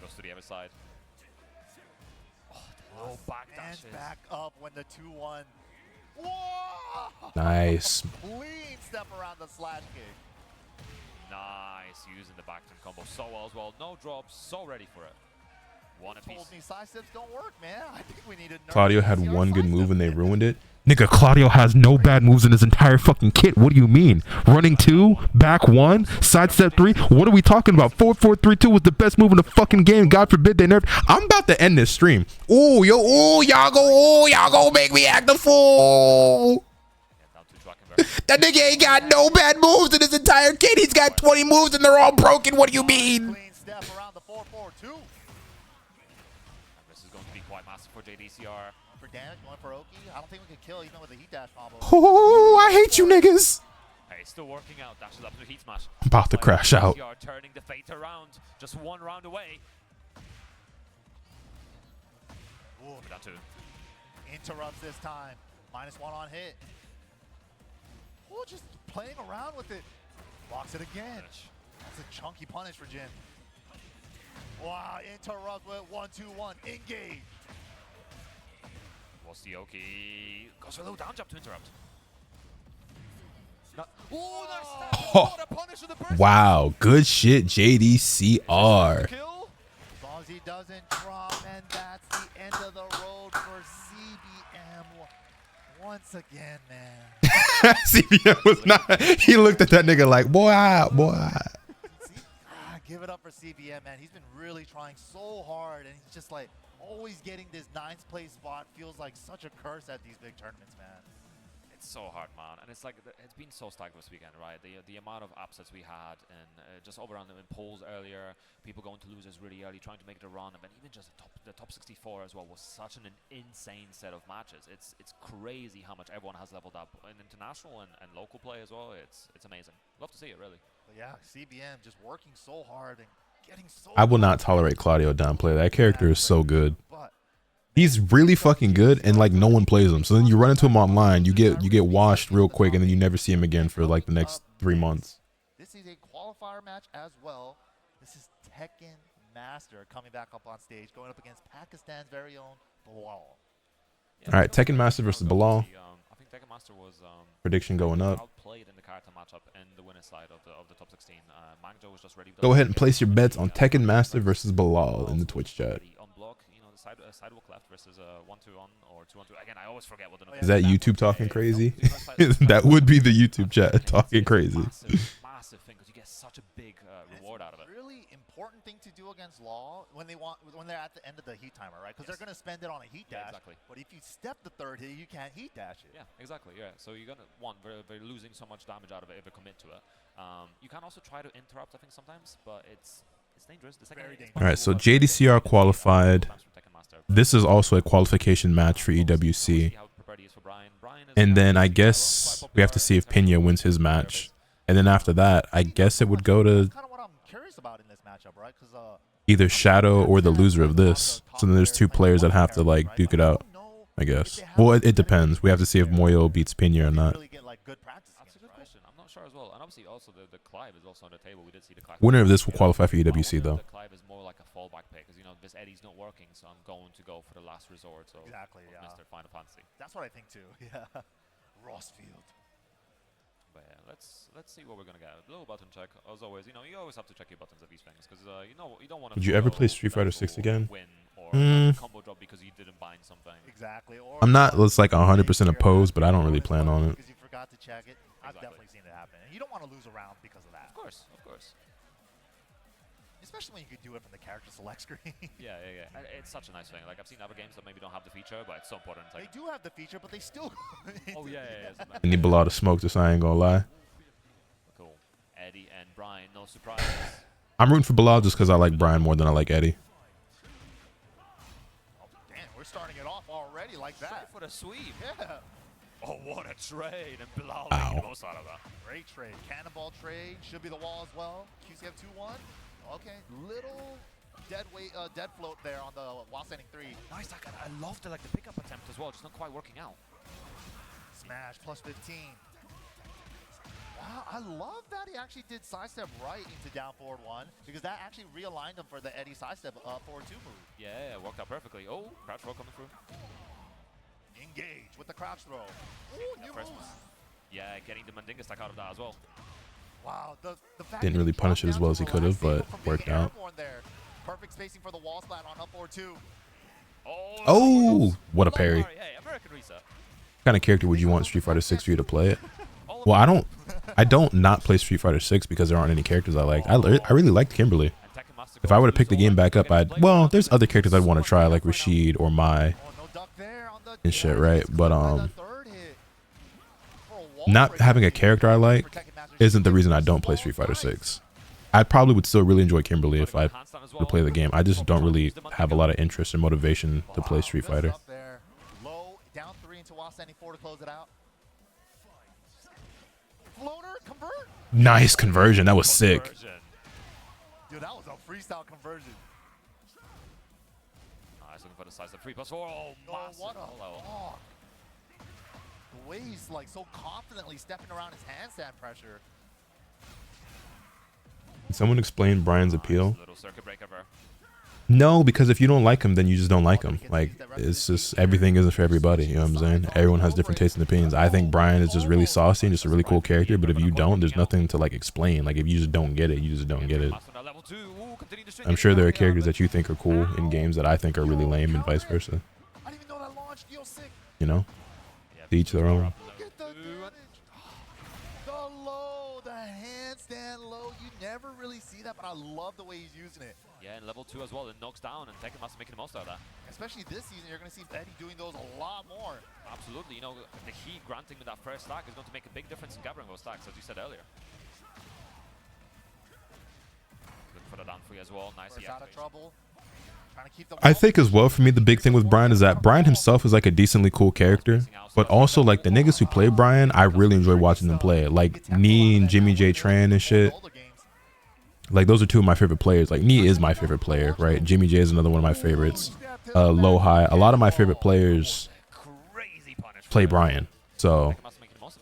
Goes to the other side. Oh, back Hands dashes. back up when the 2-1. Whoa! Nice. Clean step around the slash kick. Nice, using the back turn combo so well as well. No drops, so ready for it. One apiece. Told me side steps don't work, man. I think we need to nerf Claudio had DCR one good side move and they steps. ruined it. Nigga, Claudio has no bad moves in his entire fucking kit. What do you mean? Running 2, back 1, sidestep 3. What are we talking about? 4-4-3-2 was the best move in the fucking game. God forbid they nerfed. I'm about to end this stream. Ooh, yo, ooh, y'all go make me act a fool. That nigga ain't got no bad moves in his entire kit. He's got 20 moves and they're all broken. What do you mean? Clean step around the 4-4-2. This is going to be quite massive for JDCR. For damage, going for Oki. I don't think we can kill even with the heat dash combo. Oh, I hate you niggas. Hey, still working out. Dashes up to the heat smash. I'm about to crash out. JDCR turning the fate around. Just one round away. Ooh, down 2. Interrupts this time. -1 on hit. Oh, just playing around with it. Blocks it again. That's a chunky punish for Jin. Wow, interrupt with 1-2-1. Engage. What's the Oki? Goes for a little down jump to interrupt. Oh, nice step. What a punish with the burst. Wow, good shit, JDCR. Kill. As long as he doesn't drop, and that's the end of the road for CBM. Once again, man. CBM was not. He looked at that nigga like, boy. Give it up for CBM, man. He's been really trying so hard, and he's just like always getting this 9th place spot. Feels like such a curse at these big tournaments, man. It's so hard, man, and it's like it's been so stacked this weekend, right? The amount of upsets we had, and just over on the polls earlier, people going to losers really early, trying to make it a run, but even just the top 64 as well was such an insane set of matches. It's crazy how much everyone has leveled up in international and local play as well. It's amazing. Love to see it, really. But yeah, CBM just working so hard and getting so. I will not tolerate Claudio downplay. That character is so good. He's really fucking good, and like no one plays him. So then you run into him online, you get washed real quick, and then you never see him again for like the next 3 months. This is a qualifier match as well. This is Tekken Master coming back up on stage, going up against Pakistan's very own Bilal. Yeah, All right, Tekken Master versus Bilal. I think Tekken Master was Prediction going up. outplayed in the character matchup and the winner's side of the top 16. Mangjo was just ready. Go ahead and place your bets on Tekken Master versus Bilal in the Twitch chat. On block, you know, the sidewalk left versus 1-2 on or 2-1-2. Again, I always forget what the Is that YouTube talking crazy? That would be the YouTube chat talking crazy. Massive thing because you get such a big reward out of it. Really important thing to do against Law when they're at the end of the heat timer, right? Because they're going to spend it on a heat dash. Exactly. But if you step the 3rd hit, you can't heat dash it. Yeah, exactly. Yeah. So you're gonna they're losing so much damage out of it if they commit to it. You can also try to interrupt, I think, sometimes, but it's dangerous. The second Very hit is dangerous. All right, so JDCR qualified. This is also a qualification match for EWC. And then I guess we have to see if Pena wins his match. And then after that, I guess it would go to That's kind of what I'm curious about in this matchup, right? Because either Shadow or the loser of this. So then there's 2 players that have to like duke it out, I guess. Well, it depends. We have to see if Moyo beats Pena or not. really get like good practice That's a against, good right? question. I'm not sure as well. And obviously also the Clive is also on the table. We did see the Clive. Winner of this will qualify for EWC though. The Clive is more like a fallback pick because, you know, this Eddie's not working, so I'm going to go for the last resort. So Exactly, yeah. Mr. Final Fantasy. That's what I think too. Yeah. Rossfield. But yeah, let's see what we're gonna get. A little button check, as always. You know, you always have to check your buttons at these things because you know you don't want to. Would you ever play Street Fighter 6 again? Win or combo drop because you didn't bind something. Exactly. Or I'm not let's like 100% opposed, but I don't really plan on it. because you forgot to check it. I've Exactly. definitely seen it happen, and you don't want to lose a round because of that. Of course, of course. Especially when you could do it from the character select screen. Yeah. It's such a nice thing. Like I've seen other games that maybe don't have the feature, but it's so important. It's They like, do have the feature, but they still. oh yeah. I need Bilal to smoke this, I ain't gonna lie. Cool. Eddie and Bryan, no surprises. I'm rooting for Bilal just because I like Bryan more than I like Eddie. Oh, damn, we're starting it off already like that. Straight for the sweep. Yeah. Oh, what a trade! And Bilal Ow. making the most out of that. Great trade. Cannonball trade. Should be the wall as well. QCF 2-1. Okay. Little dead weight, dead float there on the while standing 3. Nice. I love the pickup attempt as well. Just not quite working out. Smash plus 15. Wow, Wow, I love that he actually did sidestep right into down forward 1 because that actually realigned him for the Eddie sidestep forward 2 move. Yeah, it worked out perfectly. Oh, crouch throw coming through. Engage with the crouch throw. Ooh, new moves. Yeah, getting the Mandinga stack out of that as well. Wow, the fact Didn't that really he punish dropped it as down well to as he the could have, last table but from being worked out. airborne there. Perfect spacing for the wall splat on up forward 2. Oh, what a parry. Hey, American reset. What kind of character would you want Street Fighter 6 for you to play it? Well, I don't not play Street Fighter 6 because there aren't any characters I like. I really liked Kimberly. If I were to pick the game back up, well, there's other characters I'd want to try like Rashid or Mai and shit, right? But not having a character I like isn't the reason I don't play Street Fighter 6. I probably would still really enjoy Kimberly if I would play the game. I just don't really have a lot of interest and motivation to play Street Fighter. Low, down 3 into while standing 4 to close it out. Floater, convert. Nice conversion. That was sick. Dude, that was a freestyle conversion. Nice, looking for the size of 3+4. Oh, massive. What a block. The way he's like so confidently stepping around his handstand pressure. Can someone explain Bryan's appeal? Little circuit breaker, bro. No, because if you don't like him, then you just don't like him. Like, it's just, everything isn't for everybody, you know what I'm saying? Everyone has different tastes and opinions. I think Bryan is just really saucy and just a really cool character, but if you don't, there's nothing to, like, explain. Like, if you just don't get it, you just don't get it. I'm sure there are characters that you think are cool in games that I think are really lame and vice versa. You know? To each their own. Never really see that, but I love the way he's using it. Yeah, and level 2 as well. It knocks down, and Tekken must be making the most out of that. Especially this season, you're going to see Eddie doing those a lot more. Absolutely. You know, the heat granting with that first stack is going to make a big difference in gathering those stacks, as you said earlier. Looking for the down 3 as well. Nice. Out of trouble. Trying to keep the I think as well for me, the big thing with Bryan is that Bryan himself is like a decently cool character, but also like the niggas who play Bryan, I really enjoy watching them play. Like Nee and Jimmy J Tran and shit. Like, those are two of my favorite players. Like, Nee is my favorite player, right? Jimmy J is another one of my favorites. Low High. A lot of my favorite players play Bryan. So,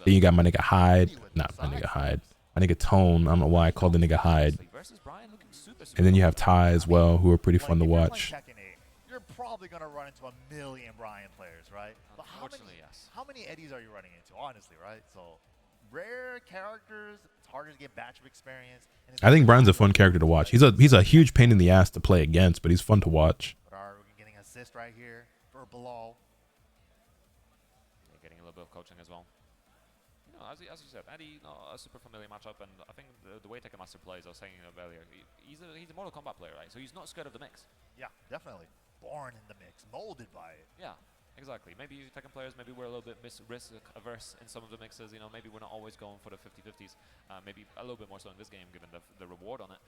then you got my nigga Hyde. Not my nigga Hyde. My nigga Tone. I don't know why I called the nigga Hyde. And then you have Ty as well, who are pretty fun to watch. You're probably going to run into a million Bryan players, right? But how many Eddies are you running into, honestly, right? So, rare characters, it's harder to get batch of experience. I think Bryan's a fun character to watch. He's a huge pain in the ass to play against, but he's fun to watch. We're getting an assist right here for Bilal. Yeah, getting a little bit of coaching as well. You know, as you said, Eddie, a super familiar matchup, and I think the way Tekken Master plays, I was saying earlier, he's a Mortal Kombat player, right? So he's not scared of the mix. Yeah, definitely. Born in the mix, molded by it. Yeah. Exactly. Maybe Tekken players, maybe we're a little bit risk averse in some of the mixes. You know, maybe we're not always going for the 50-50s. Maybe a little bit more so in this game, given the reward on it.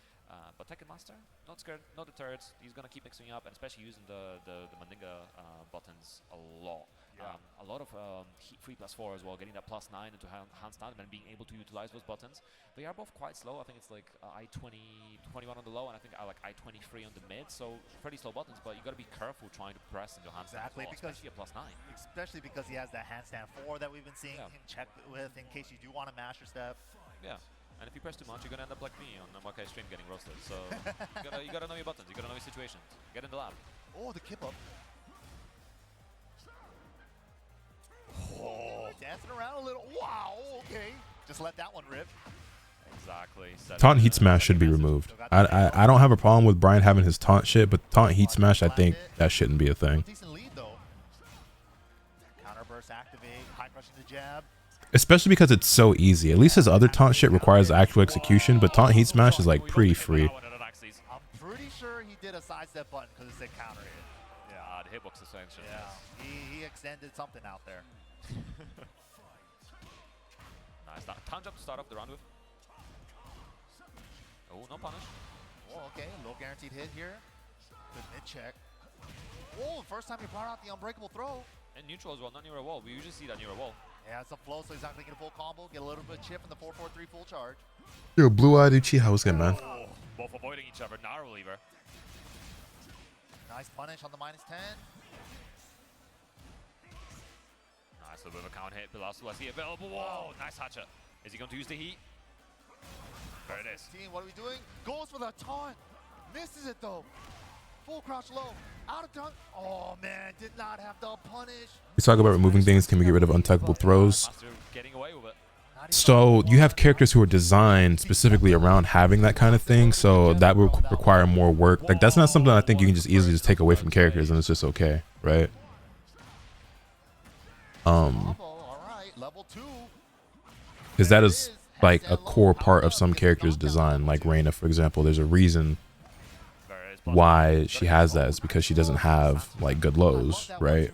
But Tekken Master, not scared, not deterred. He's gonna keep mixing up, and especially using the Mandinga buttons a lot. Yeah. A lot of heat 3+4 as well, getting that +9 into handstand and being able to utilize those buttons. They are both quite slow. I think it's like I-20, 21 on the low, and I think I like I-23 on the mid. So pretty slow buttons, but you got to be careful trying to press into handstand. Exactly, well, because especially a +9. Especially because he has that handstand 4 that we've been seeing him check with in case you do want to master step. Yeah. And if you press too much, you're gonna end up like me on the Makai stream getting roasted. So you gotta know your buttons. You gotta know your situations. Get in the lab. Oh, the kip up. Oh, dancing around a little. Wow, okay. Just let that one rip. Exactly. Taunt Heat Smash should be removed. I don't have a problem with Bryan having his taunt shit, but Taunt Heat Smash, I think that shouldn't be a thing. Decent lead though. Counter burst activate, high crushing the jab. Especially because it's so easy. At least his other taunt shit requires actual execution, but Taunt Heat Smash is like pretty free. I'm pretty sure he did a sidestep button because it said counter hit. Yeah, the hitbox essentially. Yeah, he extended something out there. Nice. Town jump to start off the round with. Oh, no punish. Oh, okay. Low guaranteed hit here. Good mid check. Oh, first time he brought out the unbreakable throw. And neutral as well, not near a wall. We usually see that near a wall. Yeah, it's a flow, so he's not going to get a full combo. Get a little bit of chip in the 4-4-3 full charge. Yo, Blue Eyed Uchiha, what's good, man? Oh, both avoiding each other. Narrow lever. Nice punish on the -10. Nice little bit of a count hit. Pilasu, I see available. Whoa, nice hatchet. Is he going to use the heat? There it is. Team, what are we doing? Goes for the taunt. Misses it though. Full crouch low. Out of taunt. Oh man, did not have the punish. We talk about removing things. Can we get rid of untuckable throws? Master getting away with it. So you have characters who are designed specifically around having that kind of thing. So that will require more work. Like that's not something I think you can just easily just take away from characters and it's just okay, right? Because that is like a core part of some characters' design. Like Reina, for example, there's a reason why she has that. It's because she doesn't have like good lows, right?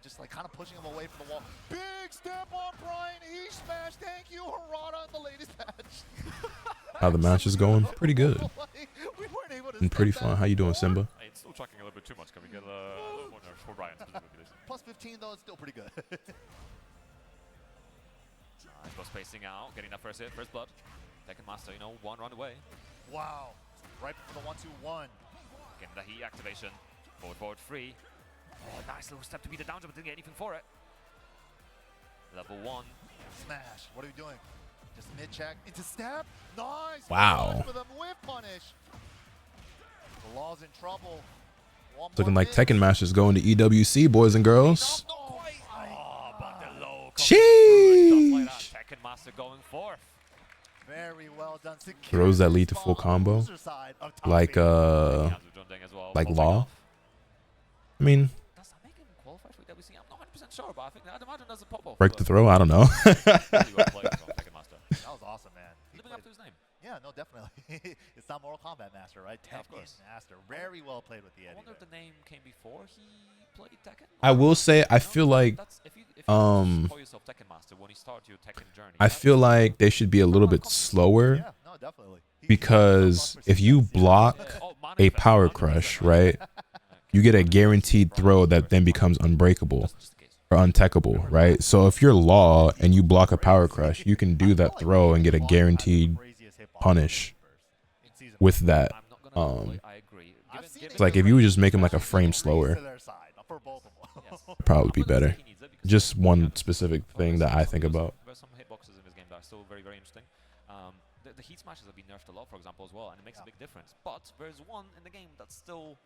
Just like kind of pushing him away from the wall. Big step on Bryan. He smashed. Thank you, Harada, in the latest patch. How the match is going? Pretty good. We weren't able to And pretty fun. How you doing, Simba? It's still tracking a little bit too much. Can we get a little more nerfs for Bryan specifically? Plus 15 though, it's still pretty good. Nice, both spacing out, getting that first hit, first blood. Tekken Master, you know, one run away. Wow. Right for the 1-2-1. Getting the heat activation. Forward, free. Oh, nice little step to beat the down jump, but didn't get anything for it. Level 1. Smash. What are we doing? Just mid-check into step. Nice. Wow. For them with punish. The law's in trouble. It's looking like Tekken Masters going to EWC, boys and girls. Oh, but the low Sheesh. Tekken Master going forth. Very well done. Throws that lead to full combo. Like Law. I mean, does that make him qualify for EWC? I'm not 100% sure, but I think I'd imagine there's a pop-off. break the throw. I don't know. That was awesome, man. Living up to his name. Yeah, no, definitely. It's not Mortal Kombat Master, right? Yeah, of Tekken course. Master. Very well played with the I Eddie. wonder if the name came before he played Tekken. I will say, I feel like If you call yourself Tekken Master when you start your Tekken journey. I feel like they should be a little bit slower Yeah, no, definitely. because if you block a power crush, right, you get a guaranteed throw that then becomes unbreakable or untechable, right? So if you're Law and you block a power crush, you can do that throw and get a guaranteed punish with that. I agree. It's like if you would just make him like a frame slower, it'd probably be better. Just one specific thing that I think about. There's some hitboxes in this game that are still very, very interesting. The heat smashes have been nerfed a lot, for example, as well, and it makes a big difference. But there's one in the game that's still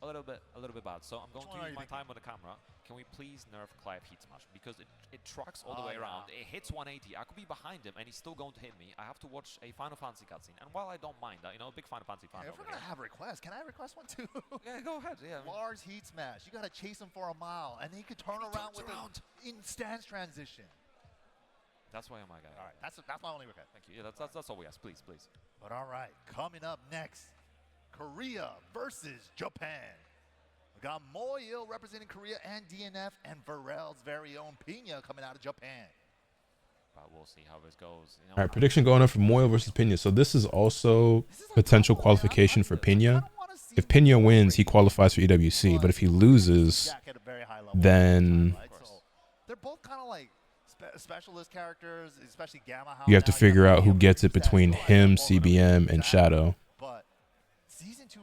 a little bit bad. So I'm going to use my time on the camera. Can we please nerf Clive heat smash because it tracks all the way around. It hits 180. I could be behind him and he's still going to hit me. I have to watch a Final Fantasy cutscene. And while I don't mind that, you know, big Final Fantasy fan. If we're gonna have requests, can I request one too? Yeah, go ahead. Yeah. Lars heat smash. You gotta chase him for a mile, and then he could turn around with an in stance transition. That's why I'm my guy. All right, that's my only request. Thank you. Yeah, that's all we ask. Please. But all right, coming up next, Korea versus Japan. We got Moil representing Korea and DNF, and Varel's very own Pina coming out of Japan. But we'll see how this goes. You know, All right, prediction going up for Moil versus Pina. So this is also potential qualification for Pina. If Pina wins, he qualifies for EWC. But if he loses, then they're both kind of like specialist characters, especially Gamma. you have to figure out who gets it between him, CBM, and Shadow.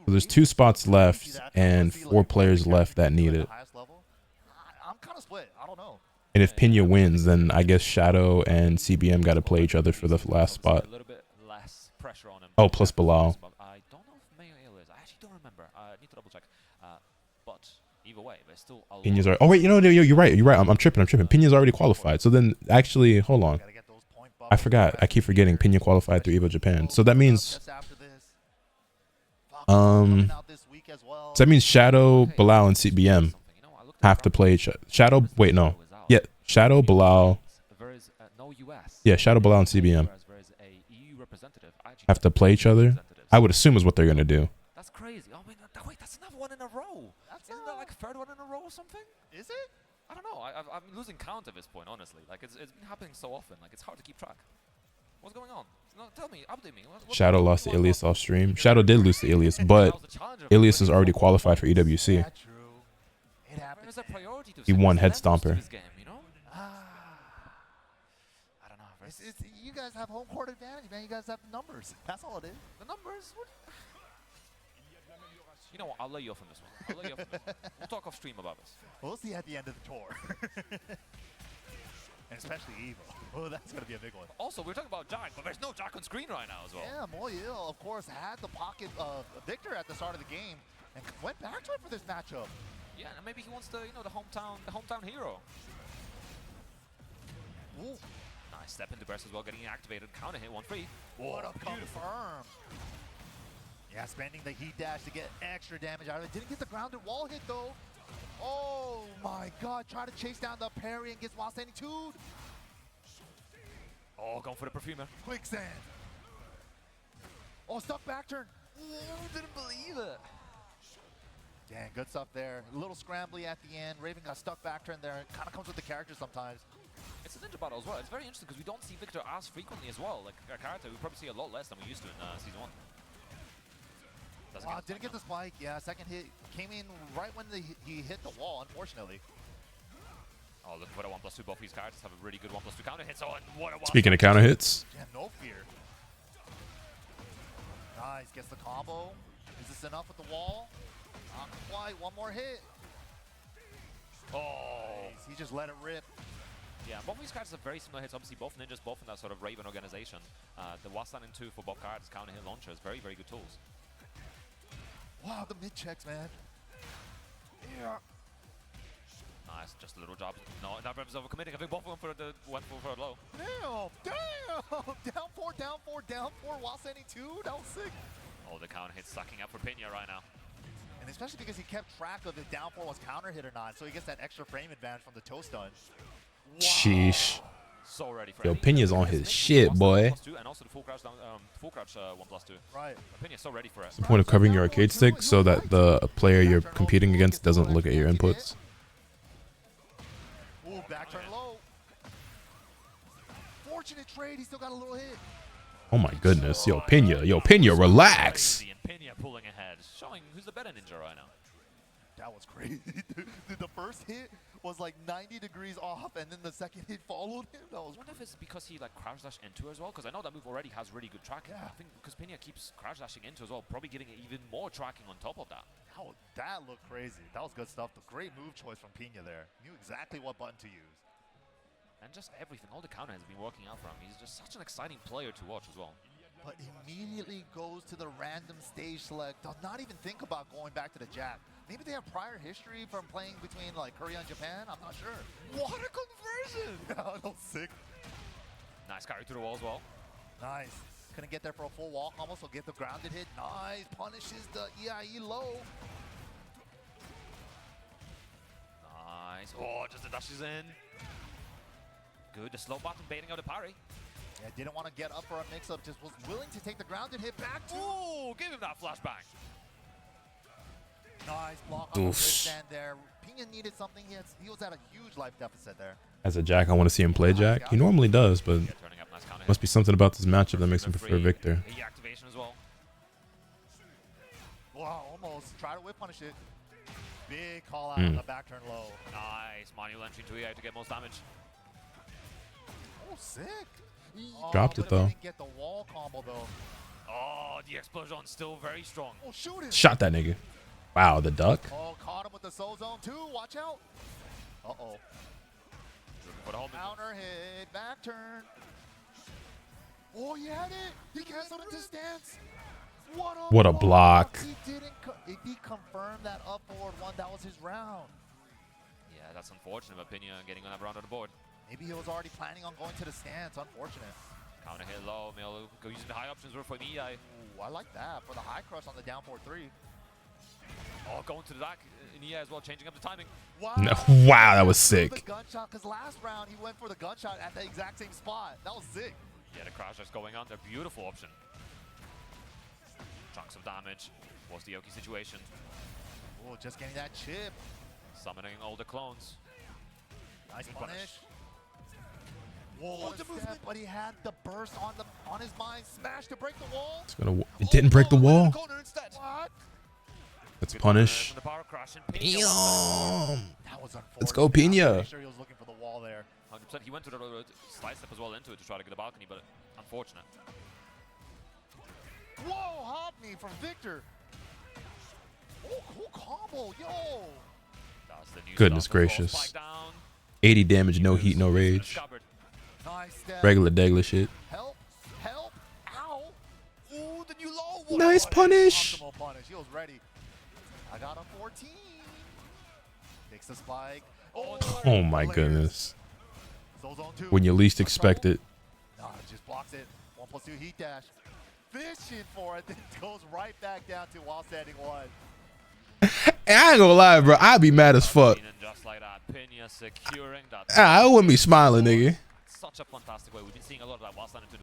So there's 2 spots left and 4 players left that need it. I'm kind of split. I don't know. And if Pina wins, then I guess Shadow and CBM got to play each other for the last spot. A little bit less pressure on him. Oh, plus Bilal. I don't know if Mayo is. I actually don't remember. I need to double check. But either way, there's still a lot. Pina's already. Oh wait, you're right. I'm tripping. Pina's already qualified. So then, actually, hold on. I forgot. I keep forgetting. Pina qualified through EVO Japan. So that means. So that means Shadow, Bilal, and CBM have to play each other. Shadow. Wait, no. Yeah, Shadow, Bilal. Yeah, Shadow, Bilal, and CBM have to play each other. I would assume is what they're gonna do. That's crazy. Oh my God! Wait, that's another one in a row. Isn't that like 3rd one in a row or something? Is it? I don't know. I'm losing count at this point, honestly. Like it's been happening so often. Like it's hard to keep track. What's going on? No, tell me, update me. Shadow lost to Ilias off stream. Shadow did lose to Ilias, but Ilias is already qualified for EWC. He won Head Stomper. You guys have home court advantage, man. You guys have the numbers. That's all it is. The numbers? What? You know what? I'll lay you off on this one. We'll talk off stream about this. We'll see at the end of the tour. and especially Evo. Oh, that's going to be a big one. Also, we're talking about Jack, but there's no Jack on screen right now as well. Yeah, Moyil, of course, had the pocket of Victor at the start of the game and went back to it for this matchup. Yeah, and maybe he wants the, you know, the hometown hero. Ooh. Nice step into burst as well, getting activated. Counter hit, 1-3. What a confirm. Yeah, spending the heat dash to get extra damage out of it. Didn't get the grounded wall hit though. Oh my god, try to chase down the parry and gets while standing 2. Oh, going for the perfumer. Quicksand. Oh, stuck back turn. Didn't believe it. Dang, good stuff there. A little scrambly at the end. Raven got stuck back turn there. Kind of comes with the character sometimes. It's a ninja battle as well. It's very interesting because we don't see Victor as frequently as well. Like a character, we probably see a lot less than we used to in Season 1. Wow, didn't get the spike. Yeah, second hit came in right when he hit the wall, unfortunately. Oh, looking for the 1+2. Both these characters have a really good 1+2 counter hits. Oh, and what a Speaking of counter hits, yeah, no fear. Nice, gets the combo. Is this enough with the wall? Not quite. One more hit. Oh, Nice. He just let it rip. yeah. Both these characters have very similar hits. Obviously, both ninjas, both in that sort of Raven organization. The Wasan and 2 for both characters, counter hit launchers, very, very good tools. Wow, the mid checks, man. Yeah. Nice, just a little job. No, that was overcommitting. I think both of them went for a low. Damn! Down 4, down 4, down 4 while standing 2. That was sick. Oh, the counter hit sucking up for Pena right now. And especially because he kept track of if down 4 was counter hit or not, so he gets that extra frame advantage from the toe stun. wow. Sheesh. So ready for Yo, Pena's on his shit, boy. And also the full crouch down, 1+2. Right. Pena's so ready for it. It's the point of covering your arcade stick so that the player you're competing against doesn't look at your inputs. Ooh, back turn low. Fortunate trade, he still got a little hit. Oh my goodness. Yo, Pena, relax. Crazy, and Pena pulling ahead, showing who's the better ninja right now. That was crazy. The first hit was like 90 degrees off, and then the second hit followed him. That was I wonder if it's because he like crouch dash into as well, because I know that move already has really good tracking. Yeah. I think because Pena keeps crouch dashing into as well, probably giving it even more tracking on top of that. How that looked crazy. That was good stuff. The great move choice from Pena there. Knew exactly what button to use. And just everything, all the counter has been working out for him. He's just such an exciting player to watch as well. But immediately goes to the random stage select. Does not even think about going back to the jab. Maybe they have prior history from playing between like Korea and Japan. I'm not sure. What a conversion! That was sick. Nice carry through the wall as well. Nice. Couldn't get there for a full walk almost, so get the grounded hit. Nice. Punishes the EIE low. Nice. Oh, just the dashes in. Good. The slow button baiting out the parry. Yeah, didn't want to get up for a mix-up. Just was willing to take the grounded hit back to. Ooh, give him that flashbang. Nice block on the stand there. Pena needed something. He was at a huge life deficit there. As a Jack, I want to see him play Jack. He normally does, but Yeah, turning up, nice counter hit. must be something about this matchup that makes him prefer Victor. E activation as well. Wow, almost. Try to whip punish it. Big call out on the back turn low. Nice. Manual entry to EI to get most damage. Oh, sick. Dropped it, though. Didn't get the wall combo though. Oh, the explosion still very strong. Oh, shoot it. Shot that nigga. Wow, the duck. Oh, caught him with the soul zone too. Watch out. Uh-oh. Looking for the home. Counter hit, back turn. Oh, he had it. He canceled into stance. What a block. He confirmed that up forward one. That was his round. Yeah, that's unfortunate. Opinion getting on that round on the board. Maybe he was already planning on going to the stance. Unfortunate. Counter hit low. Mill go using the high options for the EI. Ooh, I like that for the high crush on the down 4-3. Oh, going to the back in EI as well, changing up the timing. Wow, No, wow, that was sick. The gunshot, because last round he went for the gunshot at the exact same spot. That was sick. Yeah, the crash that's going on there. Beautiful option. Chunks of damage. What's the Yoki situation? Oh, just getting that chip. Summoning all the clones. Nice Good punish. punish. Whoa, what a step, but he had the burst on his mind. Smash to break the wall. It didn't break the wall. Corner instead. What? Let's punish. The power crash and Damn. That was unfortunate. Let's go, Pena. Pretty sure he was looking for the wall there. 100%. He went to the slide step as well into it to try to get the balcony, but unfortunate. Whoa, hop me from Victor. Oh, cool combo, yo. That's the new Goodness stuff as well. gracious. Spike down. 80 damage, no heat, no rage. Discovered. Nice step. Regular degler shit. Help, help, ow. Ooh, the new low. Nice punish. Optimal punish. He was ready. I got a 14. Takes the spike. Oh my goodness. When you least expect it. No, just blocks it. 1+2 heat dash. Fishing for it. Then goes right back down to while standing one. I ain't gonna lie, bro. I'd be mad as fuck. Just like that, Pena securing that. I wouldn't be smiling, nigga. Such a fantastic way. We've been seeing a lot of that while standing to